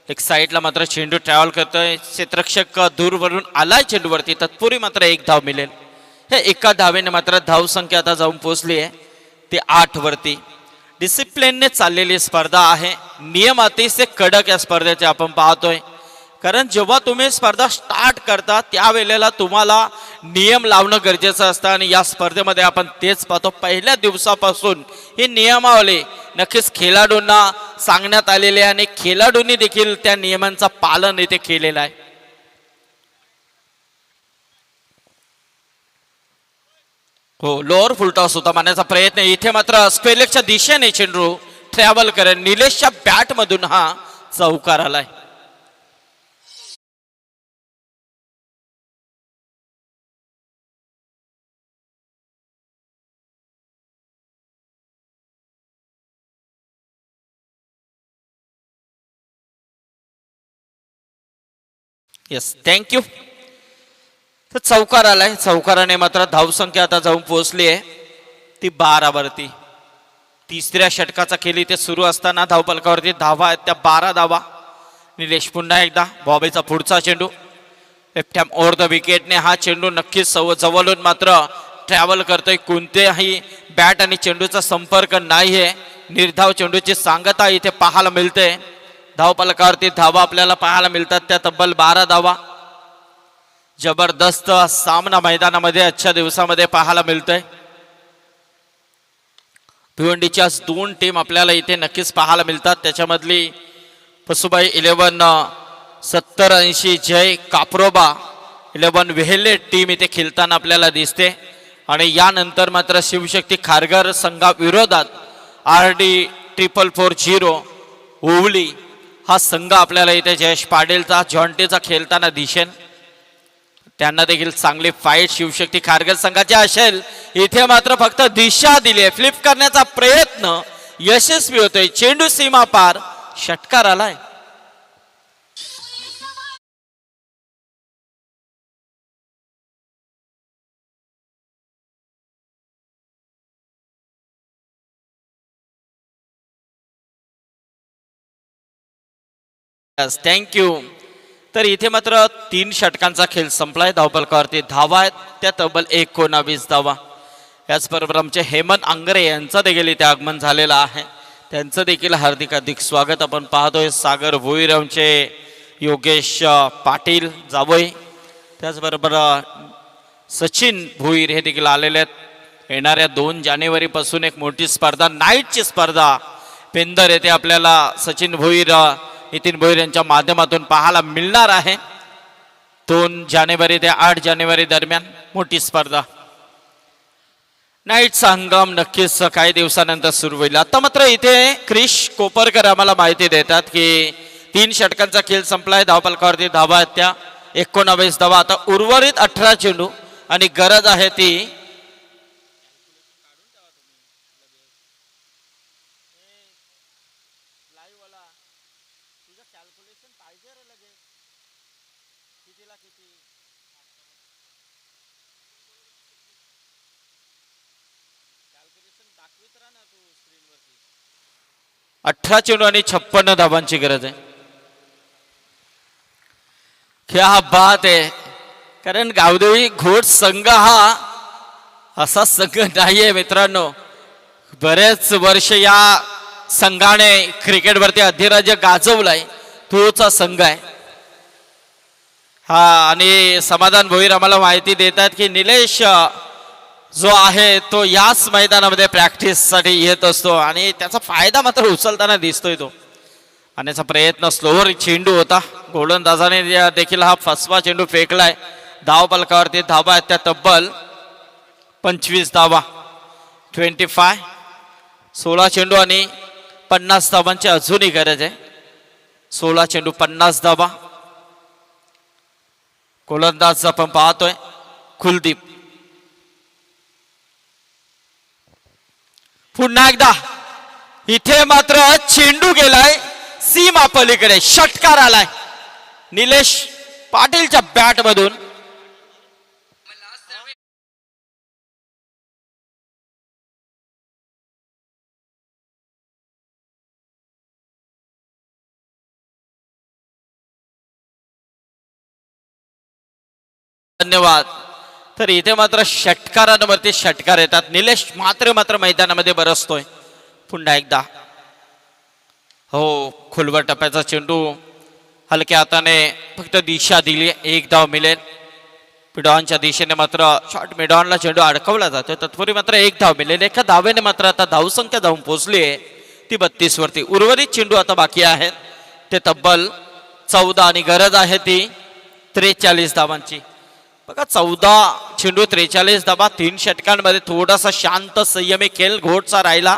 Speaker 2: एक साईडला मात्र चेंडू ट्रॅव्हल करतोय, क्षेत्ररक्षक दूरवरून आलाय चेंडूवरती, तत्पूर्वी मात्र 1 धाव मिळेल। हे एका धावेने मात्र धाव संख्या आता जाऊन पोहोचली आहे ते 8 वरती। डिसिप्लिनने चाललेली स्पर्धा आहे, नियम अतिशय कडक या स्पर्धेचे आपण पाहतोय। कारण जेव्हा तुम्ही स्पर्धा स्टार्ट करता त्यावेळेला तुम्हाला नियम लावणं गरजेचं असतं आणि या स्पर्धेमध्ये आपण तेच पाहतो. पहिल्या दिवसापासून ही नियमावली नक्कीच खेळाडूंना सांगण्यात आलेली आहे आणि खेळाडूंनी देखील त्या नियमांचं पालन इथे केलेलं आहे. हो, लोअर फुलटॉस होता मारण्याचा प्रयत्न. इथे मात्र स्क्वेअरलेगच्या दिशेने चेंडू ट्रॅव्हल करत निलेशच्या बॅट मधून हा चौकार आलाय. Yes, thank you. तर चौकार आलाय. चौकाराने मात्र धावसंख्या आता जाऊन पोहोचली आहे ती 12 वरती. तिसऱ्या षटकाचा खेळ इथे सुरू असताना धावपलकावरती धावा आहेत त्या 12 धावा. निलेश पुन्हा एकदा बॉबीचा पुढचा चेंडू लेफ्ट ओव्हर द विकेटने हा चेंडू नक्कीच जवळून मात्र ट्रॅव्हल करतोय. कोणतेही बॅट आणि चेंडूचा संपर्क नाही आहे. निर्धाव चेंडूची सांगता इथे पाहायला मिळते. धावपलकावरती धावा आपल्याला पाहायला मिळतात त्या तब्बल 12 धावा. जबरदस्त सामना मैदानामध्ये आजच्या दिवसामध्ये पाहायला मिळतोय. भिवंडीच्या 2 टीम आपल्याला इथे नक्कीच पाहायला मिळतात. त्याच्यामधली पसुबाई 11 70-80 जय काप्रोबा 11 वेहेले टीम इथे खेळताना आपल्याला दिसते. आणि यानंतर मात्र शिवशक्ती खारघर संघाविरोधात RD 4440 ओवली हा संघ आपल्याला इथे जयेश पाटीलचा जॉन्टीचा खेळताना दिसेल. त्यांना देखील चांगली फाईट शिवशक्ती खारघर संघाची असेल. इथे मात्र फक्त दिशा दिली आहे. फ्लिप करण्याचा प्रयत्न यशस्वी होतोय. चेंडू सीमा पार, षटकार आलाय. थँक्यू. तर इथे मात्र 3 षटकांचा खेळ संपलाय. धावपलकावरती धावा आहेत त्या तब्बल 19 धावा. याचबरोबर आमचे हेमंत आंगरे यांचं देखील इथे आगमन झालेलं आहे. त्यांचं देखील हार्दिक स्वागत आपण पाहतोय. सागर भोईर आमचे योगेश पाटील जावई, त्याचबरोबर सचिन भोईर हे देखील आलेले आहेत. येणाऱ्या 2 जानेवारीपासून एक मोठी स्पर्धा, नाईटची स्पर्धा पेंदर येथे आपल्याला सचिन भोईर नितीन भोईर यांच्या माध्यमातून पाहायला मिळणार आहे. 2 जानेवारी ते 8 जानेवारी दरम्यान मोठी स्पर्धा. नाईटचा हंगाम नक्कीच काही दिवसानंतर सुरू होईल. आता मात्र इथे क्रिश कोपरकर आम्हाला माहिती देतात की 3 षटकांचा खेळ संपलाय. धावपलकावरती धावा आहेत त्या 19 धावा. आता उर्वरित 18 चेंडू आणि गरज आहे ती अठरा चेंडू आणि 56 धावांची गरज आहे. क्या बात आहे. कारण गावदेवी घोड संघ हा असा संघ नाहीये मित्रांनो. बरेच वर्ष या संघाने क्रिकेटवरती अधिराज्य गाजवलाय. तोचा संघ आहे हा. आणि समाधान भोईर आम्हाला माहिती देतात की निलेश जो आहे तो याच मैदानामध्ये प्रॅक्टिससाठी येत असतो आणि त्याचा फायदा मात्र उचलताना दिसतोय. तो आणण्याचा प्रयत्न स्लोवर चेंडू होता. गोलंदाजाने देखील हा फसवा चेंडू फेकलाय. धावपलकावरती धावा आहेत त्या तब्बल 25 धावा. 25 16 चेंडू आणि 50 धावांची अजूनही गरज आहे. 16 चेंडू 50 धावा. गोलंदाज आपण पाहतोय कुलदीप. पुन्हा एकदा इथे मात्र चेंडू गेलाय सीमा पलीकडे. षटकार आलाय निलेश पाटीलच्या बॅट मधून. धन्यवाद. तर इथे मात्र षटकारांवरती षटकार येतात. निलेश मात्र मैदानामध्ये बरसतोय. पुन्हा एकदा हो खोलवर टप्प्याचा चेंडू हलक्या हाताने फक्त दिशा दिली, एक धाव मिळेल. मिडॉनच्या दिशेने मात्र शॉर्ट मिडॉनला चेंडू अडकवला जातो, तत्पूर्वी मात्र एक धाव मिळेल. एका धावेने मात्र आता धावसंख्या जाऊन पोहोचली आहे ती 32 वरती. उर्वरित चेंडू आता बाकी आहेत ते तब्बल 14 आणि गरज आहे ती 43 धावांची. बघा 14 चेंडू 43 धावा. 3 षटकांमध्ये थोडासा शांत संयमी खेळ घोटचा राहिला,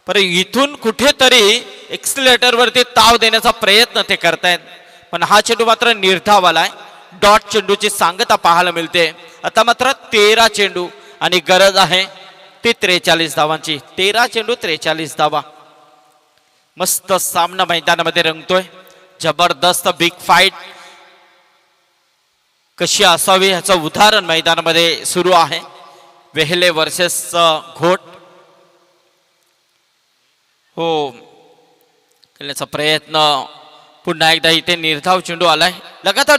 Speaker 2: पण इथून कुठेतरी एक्सिलेटर वरती ताव देण्याचा प्रयत्न ते करतायत, पण हा चेंडू मात्र निर्धाव आलाय. डॉट चेंडूची सांगता पाहायला मिळते. आता मात्र 13 चेंडू आणि गरज आहे ती 43 धावांची. 13 चेंडू 43 धावा. मस्त सामना मैदानामध्ये रंगतोय. जबरदस्त बिग फाईट कशी असावी ह्याचं उदाहरण मैदानामध्ये सुरू आहे. वेहले वर्सेस घोट. हो, खेळण्याचा प्रयत्न पुन्हा एकदा इथे निर्धाव चेंडू आलाय. लगातार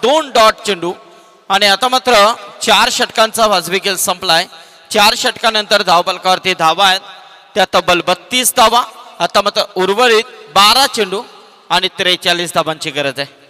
Speaker 2: 2 डॉट चेंडू आणि आता मात्र 4 षटकांचा वाजवी खेळ संपलाय. 4 षटकानंतर धावफलकावरती धावा आहेत त्या तब्बल 32 धावा. आता मात्र उर्वरित 12 चेंडू आणि 43 धावांची गरज आहे.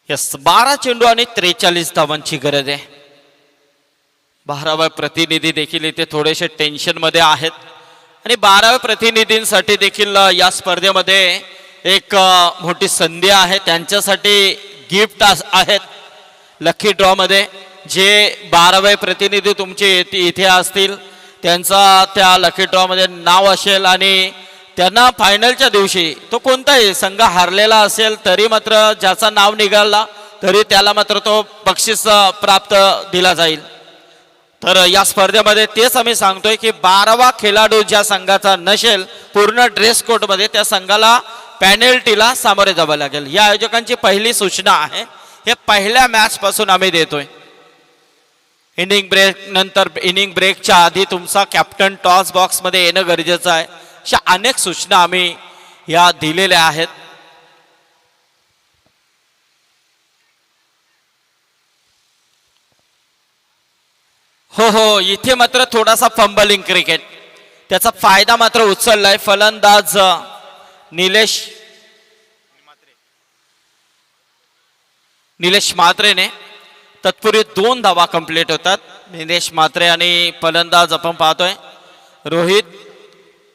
Speaker 2: यस, 12 चेंडू आणि 43 धावांची गरज आहे. 12व्या प्रतिनिधी देखील इथे थोडेसे टेन्शन मध्ये आहेत आणि 12व्या प्रतिनिधींसाठी देखील या स्पर्धेमध्ये एक मोठी संधी आहे. त्यांच्यासाठी गिफ्ट आहेत लकी ड्रॉ मध्ये. जे 12वे प्रतिनिधी तुमचे इथे असतील त्यांचा त्या लकी ड्रॉ मध्ये नाव असेल आणि त्यांना फायनलच्या दिवशी तो कोणताही संघ हारलेला असेल तरी मात्र ज्याचं नाव निघाला तरी त्याला मात्र तो बक्षीस प्राप्त दिला जाईल. तर या स्पर्धेमध्ये तेच आम्ही सांगतोय की 12वा खेळाडू ज्या संघाचा नसेल पूर्ण ड्रेस कोड मध्ये त्या संघाला पेनल्टीला सामोरे जावं लागेल. या आयोजकांची पहिली सूचना आहे. हे पहिल्या मॅच पासून आम्ही देतोय. इनिंग ब्रेक नंतर इनिंग ब्रेकच्या आधी तुमचा कॅप्टन टॉस बॉक्स मध्ये येणं गरजेचं आहे. अशा अनेक सूचना आम्ही या दिलेल्या आहेत. हो, इथे मात्र थोडासा फंबलिंग क्रिकेट त्याचा फायदा मात्र उचललाय फलंदाज निलेश म्हात्रेने. तत्पूर्वी 2 धावा कंप्लीट होतात. निलेश म्हात्रे आणि फलंदाज आपण पाहतोय रोहित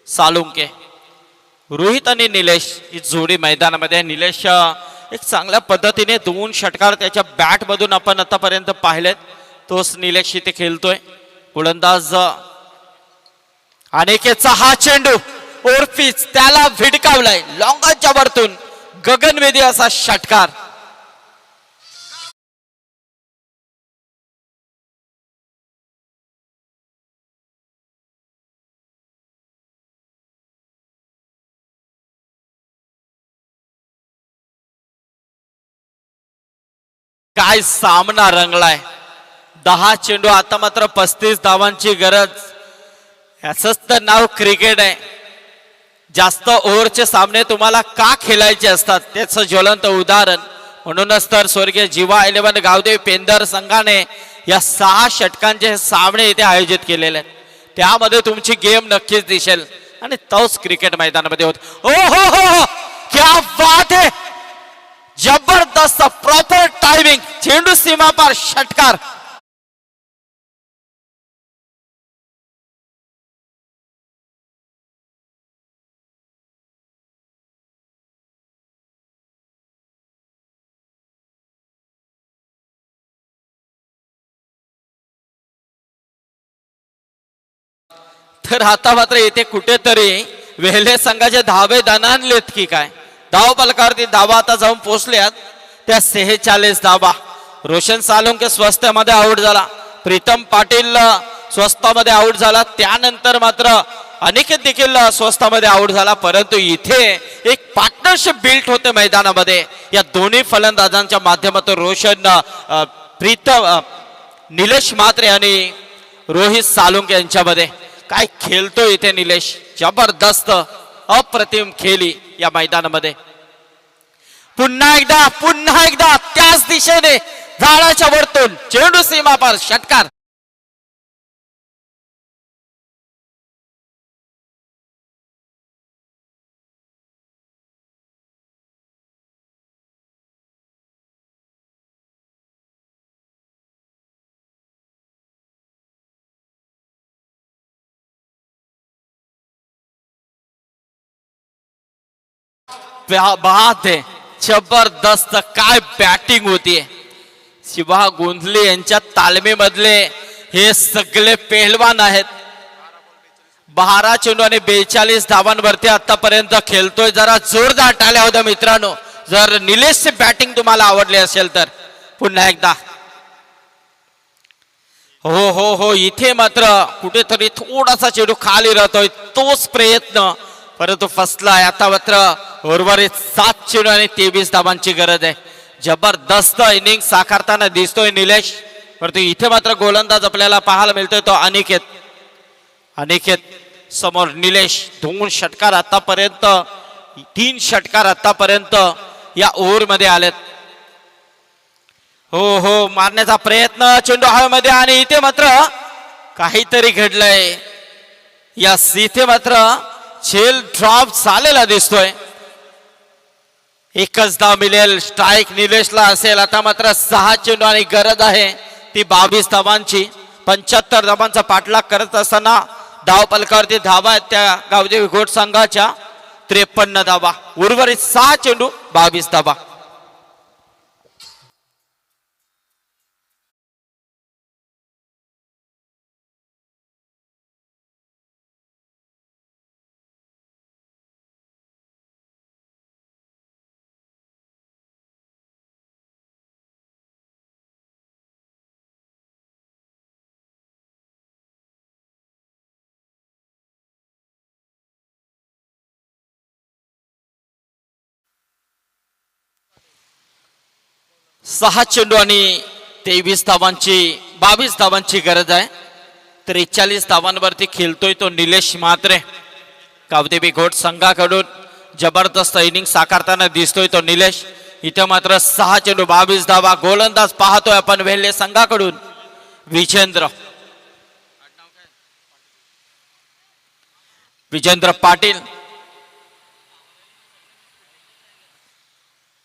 Speaker 2: सालुंके. रोहित आणि निलेश ही जोडी मैदानामध्ये. निलेश एक चांगल्या पद्धतीने 2 षटकार त्याच्या बॅट मधून आपण आतापर्यंत पाहिलेत. तोच निलेश इथे खेळतोय. गोलंदाज अनेकेचा हा चेंडू ओरफीच त्याला भिडकावलाय लॉंगाच्या वरतून गगनवेधी असा षटकार. काय सामना रंगलाय. 10 चेंडू आता मात्र 35 धावांची गरज. याचंच तर नाव क्रिकेट आहे. जास्त ओव्हरचे सामने तुम्हाला का खेळायचे असतात त्याचं ज्वलंत उदाहरण. म्हणूनच तर स्वर्गीय जीवा 11 गावदेवी पेंदर संघाने या 6 षटकांचे सामने इथे आयोजित केलेले आहेत. त्यामध्ये तुमची गेम नक्कीच दिसेल आणि तोच क्रिकेट मैदानामध्ये होत. ओ हो, क्या बात है. जबरदस्त प्रॉपर टायमिंग. चेंडू सीमापार षटकार. तर आता मात्र इथे कुठेतरी वेहले संघाचे धावे दणाणलेत की काय. धाव फलकावरती धावा आता जाऊन पोहोचल्यात त्या 46 धावा. रोशन सालुंके स्वस्तामध्ये आउट झाला. प्रीतम पाटील स्वस्तामध्ये आउट झाला. त्यानंतर मात्र अनिकेत देखील स्वस्तामध्ये आउट झाला. परंतु इथे एक पार्टनरशिप बिल्ट होते मैदानामध्ये या दोन्ही फलंदाजांच्या माध्यमातून. रोशन प्रीतम निलेश म्हात्रे आणि रोहित सालुंके यांच्यामध्ये काय खेळतोय इथे निलेश, जबरदस्त अप्रतिम खेळी या मैदानामध्ये. पुन्हा एकदा त्याच दिशेने झाडाच्या वरतून चेंडू सीमा पार षटकार. बात आहे, जबरदस्त काय बॅटिंग होतीये. शिवा गोंधले यांच्या तालमीमधले हे सगळे पेहलवान आहेत. 12 चेंडू आणि 42 धावांवरती आतापर्यंत खेळतोय. जरा जोरदार टाळ्या होत्या मित्रांनो जर निलेशची बॅटिंग तुम्हाला आवडली असेल तर. पुन्हा एकदा हो हो हो, इथे मात्र कुठेतरी थोडासा चेंडू खाली राहतोय, तोच प्रयत्न परंतु फसलाय. आता मात्र उर्वरित 7 चेंडू आणि 23 धावांची गरज आहे. जबरदस्त इनिंग साकारताना दिसतोय निलेश, परंतु इथे मात्र गोलंदाज आपल्याला पाहायला मिळतोय तो अनिकेत समोर निलेश. 2 षटकार आतापर्यंत, 3 षटकार आतापर्यंत या ओव्हर मध्ये आलेत. हो हो, मारण्याचा प्रयत्न, चेंडू हवेमध्ये आणि इथे मात्र काहीतरी घडलंय. यस, इथे मात्र झेल ड्रॉप झालेला दिसतोय. एकच धाव मिळेल, स्ट्राईक निलेशला असेल. आता मात्र 6 चेंडू आणि गरज आहे ती 22 धावांची. 75 धावांचा पाठलाग करत असताना धाव पलकावरती धावा आहेत त्या गावदेवी घोट संघाच्या. 53 धावा, उर्वरित 6 चेंडू 22 धावा. सहा चेंडू आणि 22 धावांची गरज आहे. 43 धावांवरती खेळतोय तो निलेश म्हात्रे. गावदेवी घोट संघाकडून जबरदस्त इनिंग साकारताना दिसतोय तो निलेश. इथे मात्र 6 चेंडू 22 धावा. गोलंदाज पाहतोय आपण वेल्हे संघाकडून विजेंद्र पाटील.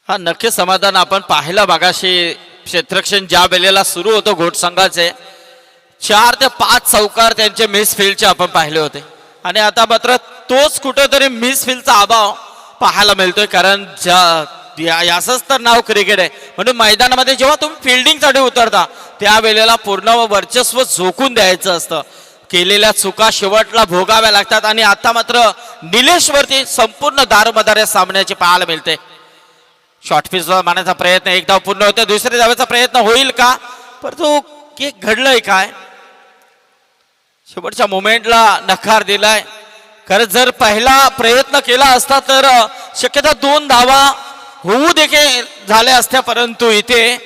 Speaker 2: हा नक्की समाधान आपण पाहिलं बघाशी. क्षेत्ररक्षण ज्या वेळेला सुरू होतो घोट संघाचे 4 ते 5 चौकार त्यांचे मिस फील्डचे आपण पाहिले होते आणि आता मात्र तोच कुठेतरी मिस फील्डचा अभाव पाहायला मिळतोय. कारण याचंच तर नाव क्रिकेट आहे. म्हणून मैदानामध्ये जेव्हा तुम्ही फिल्डिंगसाठी उतरता त्यावेळेला पूर्ण वर्चस्व झोकून द्यायचं असतं. केलेल्या चुका शेवटला भोगाव्या लागतात आणि आता मात्र निलेशवरती संपूर्ण दारोमदार सामन्याची पाहायला मिळते. शॉर्ट पिच मारण्याचा प्रयत्न, एक धाव पूर्ण होते. दुसऱ्या धावेचा प्रयत्न होईल का, परंतु घडलंय काय, शेवटच्या मोमेंटला नकार दिलाय. खरं जर पहिला प्रयत्न केला असता तर शक्यता 2 धावा होऊ देखील झाल्या असत्या, परंतु इथे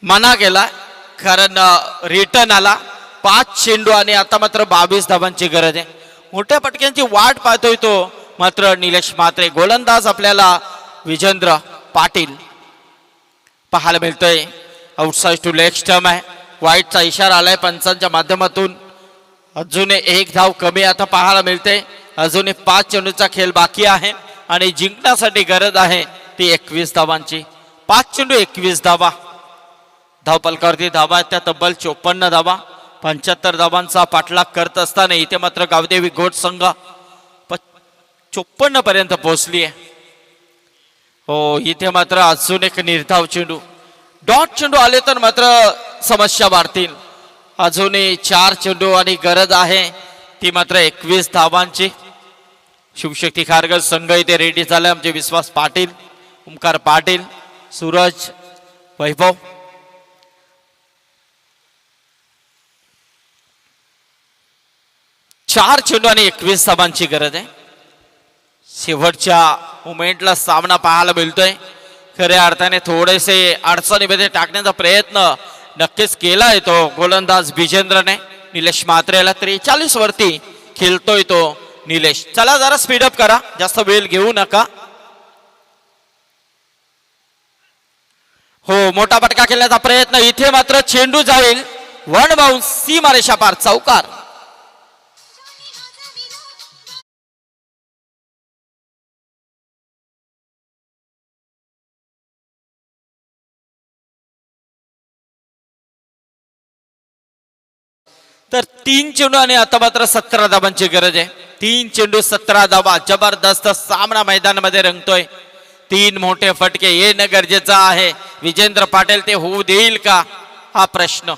Speaker 2: मना केला कारण रिटर्न आला. 5 चेंडू आणि आता मात्र 22 धावांची गरज आहे. मोठ्या पटक्यांची वाट पाहतोय तो मात्र निलेश म्हात्रे. गोलंदाज आपल्याला विजेंद्र पाटील पाहायला मिळतोय. आउटसाइड टू लेग स्टंप आहे. वाईटचा इशारा आलाय पंचांच्या माध्यमातून. अजून 1 धाव कमी आता पाहायला मिळते. अजून 5 चेंडूचा खेळ बाकी आहे आणि जिंकण्यासाठी गरज आहे ती 21 धावांची. 5 चेंडू 21 धावा. धाव पलकावरती धावा आहेत त्या तब्बल 54 धावा. 75 धावांचा पाठलाग करत असताना इथे मात्र गावदेवी घोट संघ 54 पर्यंत पोहोचली आहे. हो, इथे मात्र अजून एक निर्धाव चेंडू, डॉट चेंडू आले तर मात्र समस्या वाढतील. अजूनही 4 चेंडू आणि गरज आहे ती मात्र 21 धावांची. शिवशक्ती खारघर संघ इथे रेडी झालाय. आमचे विश्वास पाटील, ओमकार पाटील, सूरज वैभव. चार चेंडू आणि 21 धावांची गरज आहे. शेवटच्या मोमेंटला सामना पाहायला मिळतोय. खऱ्या अर्थाने थोडेसे अडचणीमध्ये टाकण्याचा प्रयत्न नक्कीच केलाय तो गोलंदाज विजेंद्रने. निलेश मात्रेला 43 वरती खेळतोय तो निलेश. चला जरा स्पीडअप करा, जास्त वेळ घेऊ नका. हो, मोठा फटका खेळण्याचा प्रयत्न, इथे मात्र चेंडू जाईल वन बाउन्स, सीमारेषा पार, चौकार. तर 3 चेंडू आणि आता मात्र 17 धाबांची गरज आहे. 3 चेंडू 17 धाबा, जबरदस्त सामना मैदानामध्ये रंगतोय. 3 मोठे फटके येणं गरजेचं आहे. विजेंद्र पाटील ते होऊ देईल का हा प्रश्न.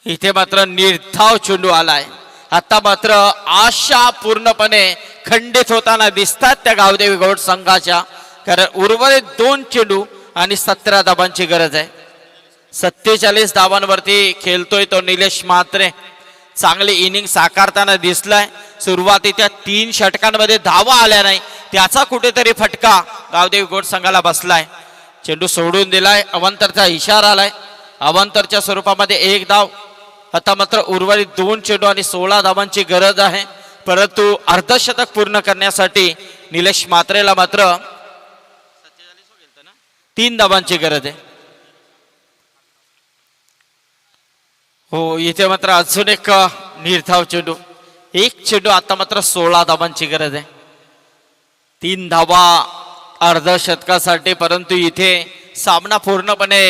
Speaker 2: इथे मात्र निर्धाव चेंडू आलाय. आता मात्र आशा पूर्णपणे खंडित होताना दिसतात त्या गावदेवी गौड संघाच्या, कारण उर्वरित 2 चेंडू आणि 17 धाबांची गरज आहे. 47 धावांवरती खेळतोय तो निलेश म्हात्रे. चांगली इनिंग साकारताना दिसलाय. सुरुवातीच्या 3 षटकांमध्ये धावा आल्या नाही, त्याचा कुठेतरी फटका गावदेवी गोड संघाला बसलाय. चेंडू सोडून दिलाय, अवंतरचा इशारा आलाय. अवंतरच्या स्वरूपामध्ये 1 धाव. आता मात्र उर्वरित 2 चेंडू आणि 16 धावांची गरज आहे. परंतु अर्धशतक पूर्ण करण्यासाठी निलेश म्हात्रेला मात्र 3 धावांची गरज आहे. हो, इथे मात्र अजून एक निर्धाव चेंडू. 1 चेंडू, आता मात्र 16 धावांची गरज आहे. 3 धावा अर्धशतकासाठी, परंतु इथे सामना पूर्णपणे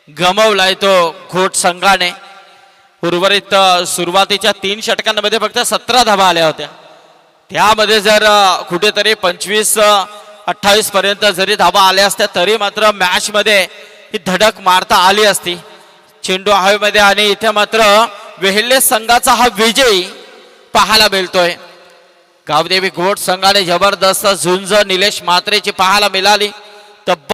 Speaker 2: गमावलाय तो घोट संघाने. उर्वरित सुरुवातीच्या 3 षटकांमध्ये फक्त 17 धावा आल्या होत्या. त्यामध्ये जर कुठेतरी 25-28 पर्यंत जरी धावा आल्या असत्या तरी मात्र मॅच मध्ये ही धडक मारता आली असती. चेंडू हवेमध्ये आणि इथे मात्र वेहेल्ले संघाचा हा विजय पाहायला मिळतोय. गावदेवी घोट संघाने जबरदस्त झुंज निलेश म्हात्रेची पाहायला मिळाली.